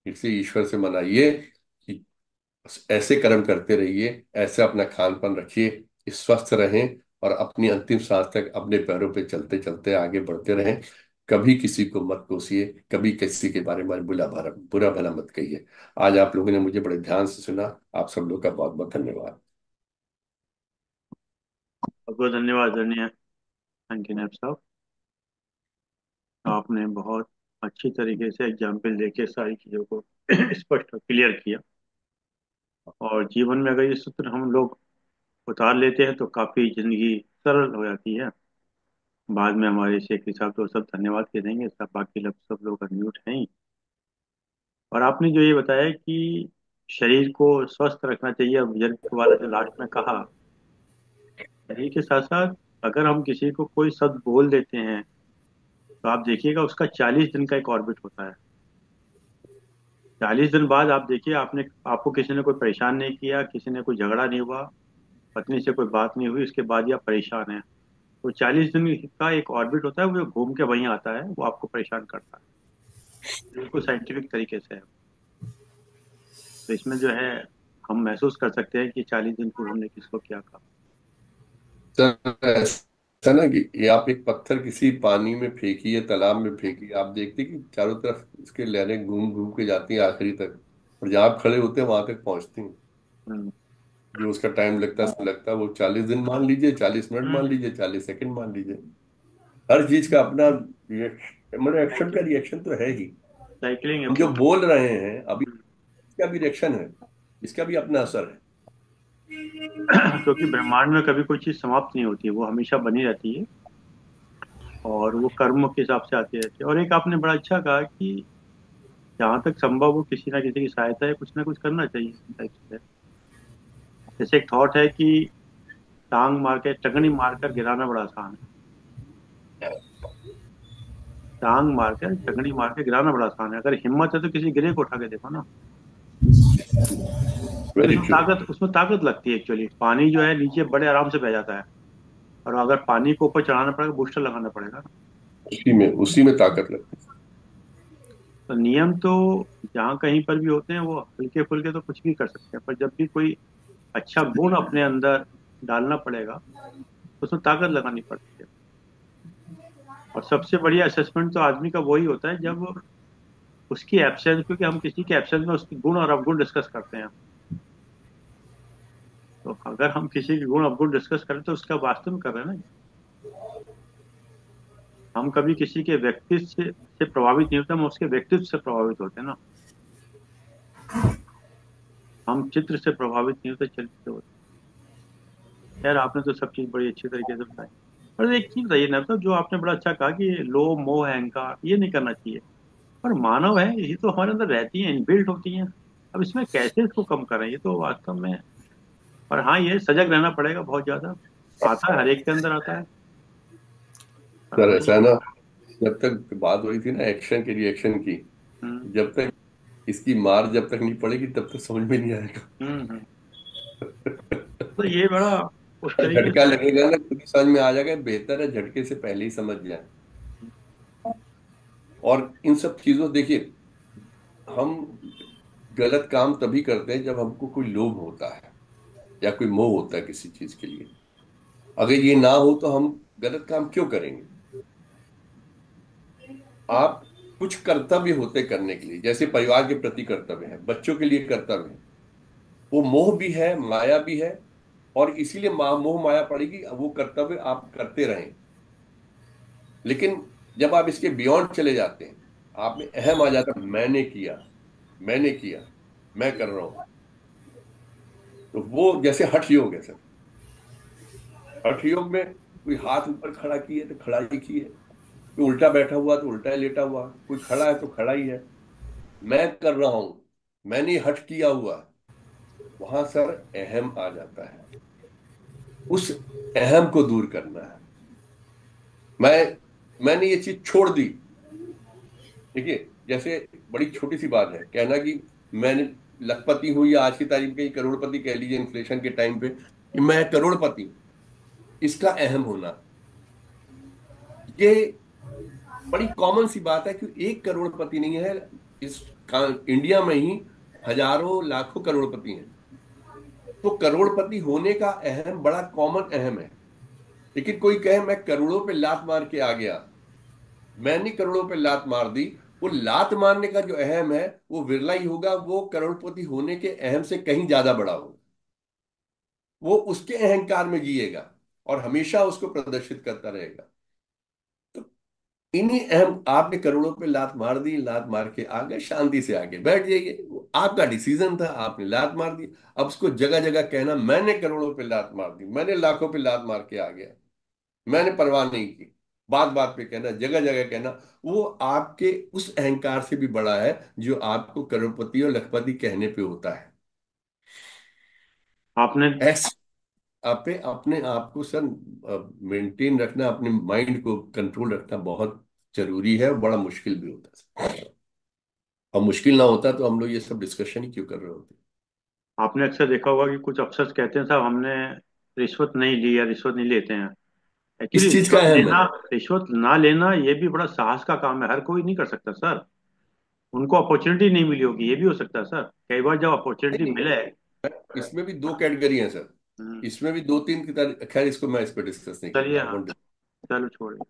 इसलिए ईश्वर से मनाइए कि बस ऐसे कर्म करते रहिए, ऐसे अपना खान पान रखिए कि स्वस्थ रहें, और अपनी अंतिम सांस तक अपने पैरों पे चलते चलते आगे बढ़ते रहें। कभी किसी को मत कोसिए, कभी किसी के बारे में बुरा भला मत कहिए। आज आप लोगों ने मुझे बड़े ध्यान से सुना, आप सब लोग का बहुत बहुत धन्यवाद।
बहुत बहुत धन्यवाद धन्य अंकित साहब। आपने बहुत अच्छी तरीके से एग्जाम्पल देके सारी चीज़ों को स्पष्ट और क्लियर किया। और जीवन में अगर ये सूत्र हम लोग उतार लेते हैं तो काफ़ी जिंदगी सरल हो जाती है। बाद में हमारे शेख साहब तो सब धन्यवाद कह देंगे, सब बाकी लोग सब लोग अनम्यूट हैं ही। और आपने जो ये बताया कि शरीर को स्वस्थ रखना चाहिए, बुजुर्ग वाला जो लास्ट में कहा, शरीर के साथ साथ अगर हम किसी को कोई शब्द बोल देते हैं, तो आप देखिएगा उसका 40 दिन का एक ऑर्बिट होता है। 40 दिन बाद आप देखिए, आपने आपको किसी ने कोई परेशान नहीं किया, किसी ने कोई झगड़ा नहीं हुआ, पत्नी से कोई बात नहीं हुई, उसके बाद ही आप परेशान हैं। तो 40 दिन का एक ऑर्बिट होता है, वो घूम के वहीं आता है, वो आपको परेशान करता है। बिल्कुल साइंटिफिक तरीके से है। तो इसमें जो है, हम महसूस कर सकते हैं कि 40 दिन पूर्व हमने किसको क्या कहा।
सर ऐसा ना कि ये आप एक पत्थर किसी पानी में फेंकिए, तालाब में फेंकिए, आप देखते कि चारों तरफ इसके लहरें घूम घूम के जाती हैं आखिरी तक, और जहाँ आप खड़े होते हैं वहां तक पहुंचती हैं।
हम्म।
जो उसका टाइम लगता है, लगता है वो 40 दिन मान लीजिए, 40 मिनट मान
हम्म।
लीजिए, 40 सेकंड मान लीजिए। हर चीज का अपना रिएक्शन, मतलब एक्शन का
साइकिल
रिएक्शन तो है ही।
साइकिलिंग है
हम जो
पूरी।
बोल रहे हैं अभी, इसका भी रिएक्शन है, इसका भी अपना असर है।
क्योंकि ब्रह्मांड में कभी कोई चीज समाप्त नहीं होती है, वो हमेशा बनी रहती है। और वो कर्म के हिसाब से आती रहती है। और एक आपने बड़ा अच्छा कहा कि जहाँ तक संभव हो किसी ना किसी की सहायता है, कुछ ना कुछ करना चाहिए टाइप से। जैसे एक थॉट है कि टांग मार के टंगनी मार कर गिराना बड़ा आसान है। टांग मार कर टंगनी मार के गिराना बड़ा आसान है, अगर हिम्मत है तो किसी गिरे को उठा के देखो ना।
वेरी
उसमें
ट्रू।
ताकत उसमें ताकत लगती है एक्चुअली। पानी जो है नीचे बड़े आराम से बह जाता है, और अगर पानी को ऊपर चढ़ाना पड़ेगा, बूस्टर लगाना पड़ेगा ना।
उसी में ताकत लगती
तो नियम तो जहाँ कहीं पर भी होते हैं, वो हल्के फुल्के तो कुछ भी कर सकते हैं, पर जब भी कोई अच्छा गुण अपने अंदर डालना पड़ेगा, तो उसमें ताकत लगानी पड़ती है। और सबसे बढ़िया असेसमेंट तो आदमी का वही होता है जब उसकी एब्सेंस, क्योंकि हम किसी के एब्सेंस में उसके गुण और अवगुण डिस्कस करते हैं। तो अगर हम किसी के गुण अवगुण डिस्कस करें, तो उसका वास्तव में कर रहे हैं ना। हम कभी किसी के व्यक्तित्व से प्रभावित नहीं होते, हम उसके व्यक्तित्व से प्रभावित होते हैं ना। हम चित्र से प्रभावित नहीं होते, चरित्र से होते हैं। यार आपने तो सब चीज बड़ी अच्छी तरीके से बताई। और एक चीज बताइए ना, तो जो आपने बड़ा अच्छा कहा कि लोभ मोह अहंकार ये नहीं करना चाहिए। और मानव है, ये तो हमारे अंदर रहती हैं, इनबिल्ट होती हैं। अब इसमें कैसे इसको कम करें, ये तो वास्तव में। और हाँ, ये सजग रहना पड़ेगा बहुत ज्यादा। आता है, हर एक के अंदर आता है। और
है। सर
वही।
ऐसा है ना, जब तक बात हो रही थी ना एक्शन की रिएक्शन की,
हम्म।
जब तक इसकी मार जब तक नहीं पड़ेगी तब तक समझ में नहीं आएगा।
हम्म। तो ये बड़ा उस तरीके
झटका
से।
लगेगा ना तो समझ में आ जाएगा, बेहतर है झटके से पहले ही समझ जाए। और इन सब चीजों देखिए, हम गलत काम तभी करते हैं जब हमको कोई लोभ होता है या कोई मोह होता है किसी चीज के लिए। अगर ये ना हो तो हम गलत काम क्यों करेंगे। आप कुछ कर्तव्य होते करने के लिए, जैसे परिवार के प्रति कर्तव्य है, बच्चों के लिए कर्तव्य है, वो मोह भी है, माया भी है। और इसीलिए मोह माया पड़ेगी, वो कर्तव्य आप करते रहें। लेकिन जब आप इसके बियॉन्ड चले जाते हैं, आप में अहम आ जाता है, मैंने किया, मैंने किया, मैं कर रहा हूं, तो वो जैसे हठ योग है सर। हठ योग में कोई हाथ ऊपर खड़ा किए तो खड़ा ही किए, कोई उल्टा बैठा हुआ तो उल्टा ही लेटा हुआ, कोई खड़ा है तो खड़ा ही है। मैं कर रहा हूं, मैंने हठ किया हुआ, वहां सर अहम आ जाता है। उस अहम को दूर करना है। मैंने ये चीज छोड़ दी। देखिए, जैसे बड़ी छोटी सी बात है कहना कि मैंने लखपति हूं, या आज की तारीख में करोड़पति कह लीजिए इन्फ्लेशन के टाइम पे, कि मैं करोड़पति हूं। इसका अहम होना, ये बड़ी कॉमन सी बात है कि एक करोड़पति नहीं है। इस इंडिया में ही हजारों लाखों करोड़पति हैं। तो करोड़पति होने का अहम बड़ा कॉमन अहम है। लेकिन कोई कहे मैं करोड़ों पे लात मार के आ गया, मैंने करोड़ों पे लात मार दी, वो लात मारने का जो अहम है वो विरला ही होगा, वो करोड़पति होने के अहम से कहीं ज्यादा बड़ा होगा। वो उसके अहंकार में जिएगा और हमेशा उसको प्रदर्शित करता रहेगा। तो इन्हीं अहम, आपने करोड़ों पे लात मार दी, लात मार के आ गए, शांति से आगे बैठ जाइए, वो आपका डिसीजन था, आपने लात मार दी। अब उसको जगह जगह कहना मैंने करोड़ों पे लात मार दी, मैंने लाखों पे लात मार के आ गया, मैंने परवाह नहीं की, बात बात पे कहना, जगह जगह कहना, वो आपके उस अहंकार से भी बड़ा है जो आपको करोड़पति और लखपति कहने पे होता है।
आपने
ऐसे आपे अपने आप को सर मेंटेन रखना, अपने माइंड को कंट्रोल रखना बहुत जरूरी है, और बड़ा मुश्किल भी होता है। और मुश्किल ना होता तो हम लोग ये सब डिस्कशन ही क्यों कर रहे होते।
आपने अक्सर देखा होगा कि कुछ अफसर कहते हैं साहब हमने रिश्वत नहीं ली या रिश्वत नहीं लेते हैं। एक्चुअली
इस चीज का अहम है।
रिश्वत ना लेना ये भी बड़ा साहस का काम है, हर कोई नहीं कर सकता सर। उनको अपॉर्चुनिटी नहीं मिली होगी, ये भी हो सकता है सर, कई बार जब अपॉर्चुनिटी
नहीं
मिले।
नहीं, इसमें भी दो कैटेगरी है सर।
हम्म,
इसमें भी दो तीन की तरह, खैर इसको मैं इस पर डिस्कस नहीं
चलिए
करूंगा, आई
हाँ,
वोंट।
चलो छोड़िए।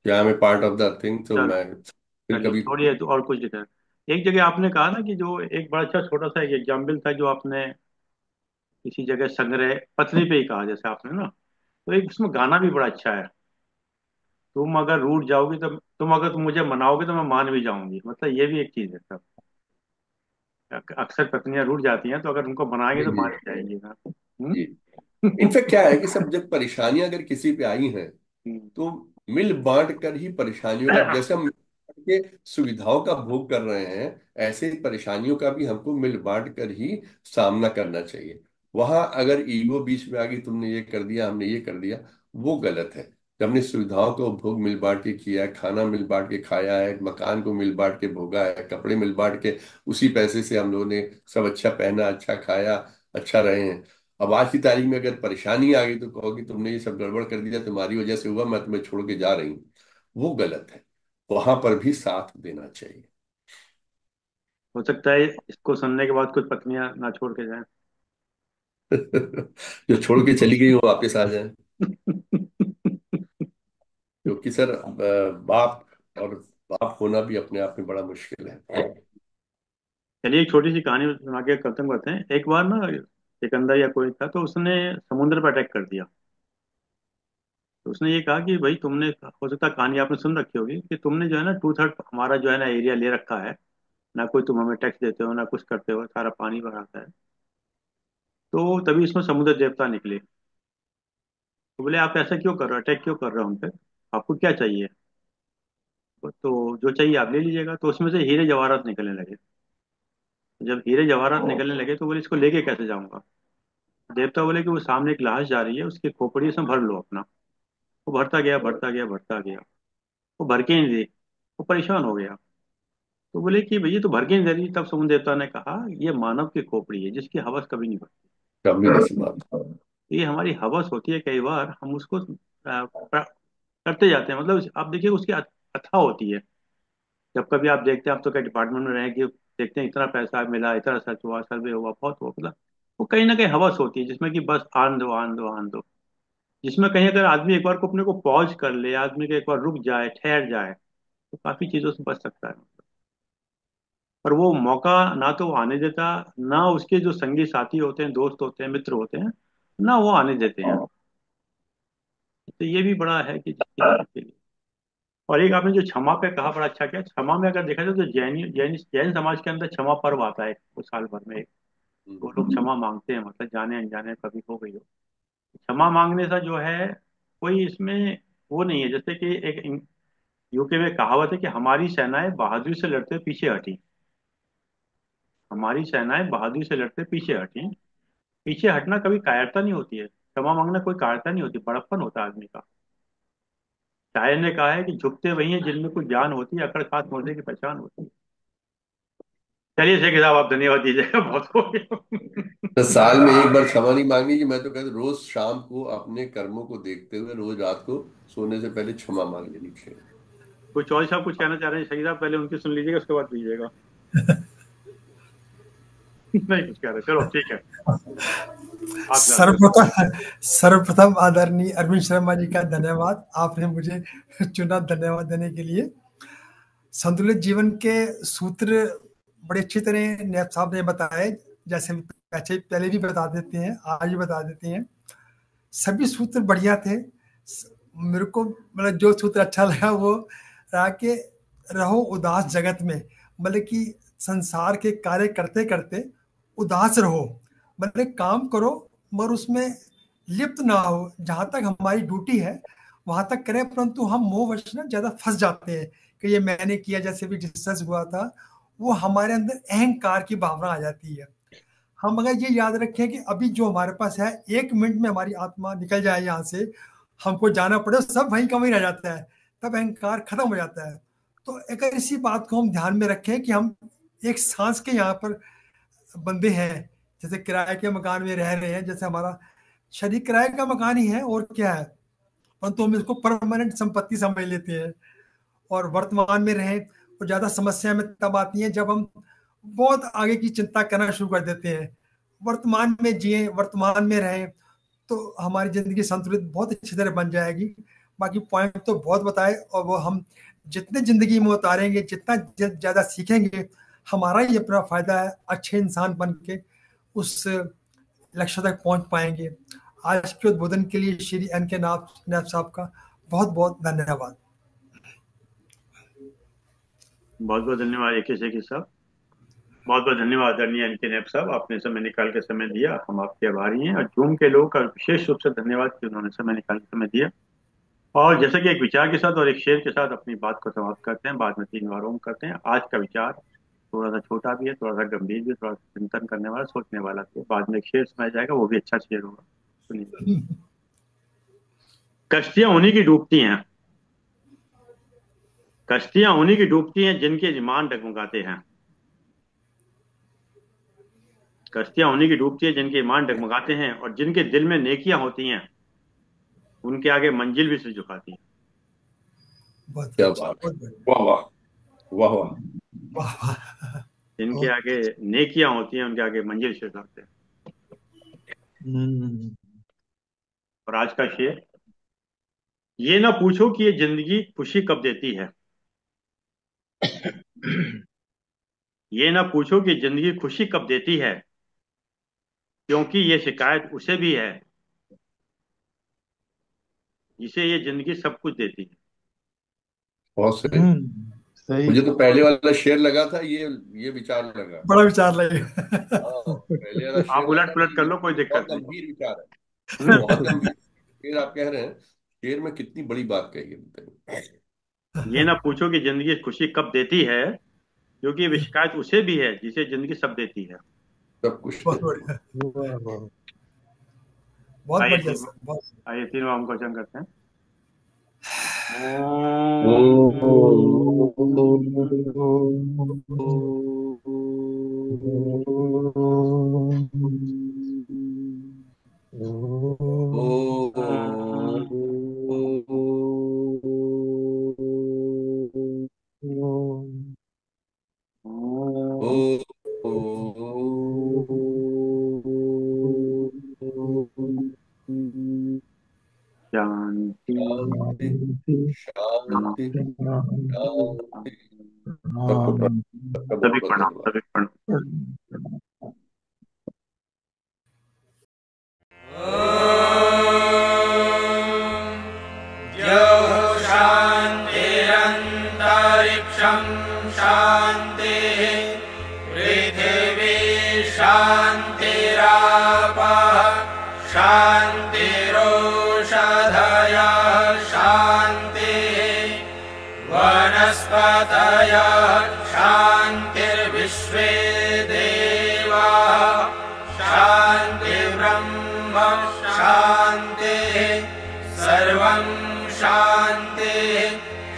क्या मैं पार्ट ऑफ द थिंग, तो
चलो
मैं फिर
चलिए
कभी।
छोड़िए, तो और कुछ दिखा। एक जगह आपने कहा ना कि जो एक बड़ा अच्छा छोटा सा एक एग्जाम्पल था जो आपने किसी जगह संग्रह पत्नी पे ही कहा जैसे आपने ना, तो एक उसमें गाना भी बड़ा अच्छा है। तुम अगर रूठ जाओगी तो तुम मुझे मनाओगे तो मैं मान भी जाऊंगी, मतलब ये भी एक चीज है सब। अक्सर पत्नियां रूठ जाती हैं तो अगर उनको मनाएंगे
जी
तो
जी
मान ही जाएंगी ना।
जी। इनफेक्ट क्या है कि सब जब परेशानियां अगर किसी पे आई हैं,
हम्म।
तो मिल बांट कर ही परेशानियों का, जैसे हम मिल बांट के सुविधाओं का भोग कर रहे हैं, ऐसे ही परेशानियों का भी हमको मिल बांट कर ही सामना करना चाहिए। वहां अगर ईगो बीच में आ गई, तुमने ये कर दिया हमने ये कर दिया, वो गलत है। जब हमने सुविधाओं का उपभोग मिल बांट के किया है, खाना मिल बांट के खाया है, मकान को मिल बांट के भोगा है, कपड़े मिल बांट के उसी पैसे से हम लोगों ने सब अच्छा पहना, अच्छा खाया, अच्छा रहे हैं। अब आज की तारीख में अगर परेशानी आ गई तो कहोगे तुमने ये सब गड़बड़ कर दिया, तुम्हारी वजह से हुआ, मैं तुम्हें छोड़ के जा रही हूँ। वो गलत है। वहां पर भी साथ देना चाहिए।
हो सकता है इसको सुनने के बाद कुछ पत्नियां ना छोड़ के जाएं।
जो छोड़ के चली गई वो वापस आ जाए। क्योंकि सर बाप और बाप होना भी अपने आप में बड़ा मुश्किल है।
चलिए एक छोटी सी कहानी सुना के खत्म करते हैं। एक बार ना सिकंदर या कोई था तो उसने समुद्र पर अटैक कर दिया। तो उसने ये कहा कि भाई तुमने, हो सकता है कहानी आपने सुन रखी होगी, कि तुमने जो है ना 2/3 हमारा जो है ना एरिया ले रखा है, ना कोई तुम हमें टैक्स देते हो ना कुछ करते हो, सारा पानी भराता है। तो तभी इसमें समुद्र देवता निकले। तो बोले आप ऐसा क्यों कर रहे हो, अटैक क्यों कर रहे हो हम पे, आपको क्या चाहिए। तो जो चाहिए आप ले लीजिएगा। तो उसमें से हीरे जवाहरात निकलने लगे। जब हीरे जवाहरात निकलने लगे तो बोले इसको लेके कैसे जाऊंगा। देवता बोले कि वो सामने एक लाश जा रही है, उसकी खोपड़ी से भर लो अपना। वो भरता गया भरता गया भरता गया। वो भर के ही नहीं दी। वो परेशान हो गया। तो बोले कि भैया तो भर के नहीं दे रही। तब समुद्र देवता ने कहा ये मानव की खोपड़ी है जिसकी हवस कभी नहीं
कभी नहीं सुना था।
भरती। ये हमारी हवस होती है, कई बार हम उसको करते जाते हैं। मतलब आप देखिए उसकी अथा होती है। जब कभी आप देखते हैं, आप तो क्या डिपार्टमेंट में रहे कि देखते हैं इतना पैसा मिला, इतना सर्च हुआ, सर्वे हुआ, बहुत हुआ, मतलब वो कहीं ना कहीं हवस होती है जिसमें कि बस आन दो आन दो आन दो। जिसमें कहीं अगर आदमी एक बार को अपने को पॉज कर ले, आदमी को एक बार रुक जाए, ठहर जाए, तो काफी चीजों से बच सकता है। पर वो मौका ना तो वो आने देता, ना उसके जो संगी साथी होते हैं, दोस्त होते हैं, मित्र होते हैं, ना वो आने देते हैं। तो ये भी बड़ा है कि जिसकी चीज के लिए। और एक आपने जो क्षमा पे कहा बड़ा अच्छा किया। क्षमा में अगर देखा जाए तो जैन जैन जैन समाज के अंदर क्षमा पर्व आता है वो साल भर में। वो
हम्म।
लोग क्षमा मांगते हैं, मतलब जाने अनजाने कभी हो गई हो। क्षमा मांगने से जो है कोई इसमें वो नहीं है। जैसे कि एक यूके में कहावत है कि हमारी सेनाएं बहादुरी से लड़ते हुए पीछे हटी। हमारी सेनाएं बहादुरी से लड़ते हुए पीछे हटी। पीछे हटना कभी कायरता नहीं होती है, क्षमा मांगना कोई कायरता नहीं होती, बड़प्पन होता है आदमी का। शायर ने कहा है कि झुकते वही हैं जिनमें कुछ जान होती है, अकड़ खास मोर्चे की पहचान होती है। चलिए शेख साहब आप धन्यवाद दीजिएगा, बहुत हो गया।
तो साल में एक बार क्षमा नहीं मांगनी, कि मैं तो कहता हूं, रोज शाम को अपने कर्मों को देखते हुए रोज रात को सोने से पहले क्षमा मांग लेनी चाहिए।
कोई चौधरी साहब कुछ कहना चाह रहे हैं, शहीद साहब पहले उनकी सुन लीजिएगा उसके बाद दीजिएगा। नहीं कुछ कह रहे, चलो ठीक है। आप जा सकते
सर्वप्रथम सर्वप्रथम आदरणीय अरविंद शर्मा जी का धन्यवाद, आपने मुझे चुना, धन्यवाद देने के लिए। संतुलित जीवन के सूत्र बड़े अच्छी तरह नैब साहब ने बताए, जैसे पहले पहले भी बता देते हैं, आज भी बता देते हैं। सभी सूत्र बढ़िया थे। मेरे को मतलब जो सूत्र अच्छा लगा वो रहा कि रहो उदास जगत में, मतलब कि संसार के कार्य करते करते उदास रहो, मतलब काम करो मगर उसमें लिप्त ना हो। जहाँ तक हमारी ड्यूटी है वहां तक करें, परंतु हम मोहवश ना ज्यादा फंस जाते हैं कि ये मैंने किया, जैसे भी डिस्कस हुआ था, वो हमारे अंदर अहंकार की भावना आ जाती है। हम अगर ये याद रखें कि अभी जो हमारे पास है, 1 मिनट में हमारी आत्मा निकल जाए यहाँ से, हमको जाना पड़े, सब वहीं का वहीं रह जाता है, तब अहंकार खत्म हो जाता है। तो अगर इसी बात को हम ध्यान में रखें कि हम एक सांस के यहाँ पर बंदे हैं, जैसे किराए के मकान में रह रहे हैं, जैसे हमारा शरीर किराए का मकान ही है और क्या है, परंतु हम इसको परमानेंट संपत्ति समझ लेते हैं और वर्तमान में रहें। और ज़्यादा समस्या में तब आती है जब हम बहुत आगे की चिंता करना शुरू कर देते हैं। वर्तमान में जिए, वर्तमान में रहें, तो हमारी ज़िंदगी संतुलित बहुत अच्छी तरह बन जाएगी। बाकी पॉइंट तो बहुत बताए, और वो हम जितने ज़िंदगी में उतारेंगे, जितना ज़्यादा सीखेंगे, हमारा ही अपना फ़ायदा है। अच्छे इंसान बन के उस लक्ष्य तक पहुंच पाएंगे। आज के उद्बोधन के लिए श्री एन के नाथ साहब का बहुत बहुत धन्यवाद।
बहुत बहुत धन्यवाद एके शेखी साहब। बहुत बहुत धन्यवाद आदरणीय एन के नैप साहब, आपने समय निकाल के समय दिया, हम आपके आभारी हैं। और जूम के लोगों का विशेष रूप से धन्यवाद कि उन्होंने समय निकाल के समय दिया। और जैसे कि एक विचार के साथ और एक शेर के साथ अपनी बात को समाप्त करते हैं, बाद में 3 बार ओम करते हैं। आज का विचार थोड़ा सा छोटा भी है, थोड़ा सा गंभीर भी, थोड़ा सा चिंतन करने वाला, सोचने वाला भी है। बाद में एक शेर सुनाया जाएगा, वो भी अच्छा शेर होगा, सुनिए। कश्तियां उन्हीं की डूबती हैं, कश्तियां उन्हीं की डूबती हैं जिनके ईमान डगमगाते हैं। कश्तियां उन्हीं की डूबती हैं जिनके ईमान डगमगाते हैं, और जिनके दिल में नेकियां होती हैं उनके आगे मंजिल भी सिर झुकाती है।
क्या बात है, वाह वाह वाह वाह।
जिनके आगे नेकियां होती हैं उनके आगे मंजिल सिर झुकाते हैं। और आज का शेर, ये ना पूछो कि ये जिंदगी खुशी कब देती है, ये ना पूछो कि जिंदगी खुशी कब देती है, क्योंकि ये शिकायत उसे भी है जिसे ये जिंदगी सब कुछ देती है।
बहुत सही।
सही।
मुझे तो पहले वाला शेर लगा था, ये विचार लगा।
बड़ा विचार लगे।
पहले वाला
आप
शेर
उलट
लगा
पुलट
कि
कर
ये
लो, कोई
बहुत
दिक्कत नहीं।
गंभीर विचार है, बहुत गंभीर शेर आप कह रहे हैं। शेर में कितनी बड़ी बात कही है बताइए।
ये ना पूछो कि जिंदगी खुशी कब देती है, क्योंकि ये शिकायत उसे भी है जिसे जिंदगी सब देती है।
सब कुछ
बहुत बढ़िया, बहुत
आइए
बढ़िया सर, बहुत।
आइए 3 बार हम क्वेश्चन करते हैं। शांति
शांति शांति। सबको
सभी
बहुत बहुत
प्रणाम,
धन्यवाद।
सभी प्रणाम।
शान्तिरन्तरिक्षं शान्तिः पृथिवी शान्तिरापः शान्तिरोषधयः शान्तिः वनस्पतयः शान्तिर्विश्वे देवाः शान्तिर्ब्रह्म शान्तिः सर्वं शान्तिः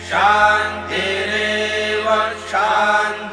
शान्तिरेव शान्तिः।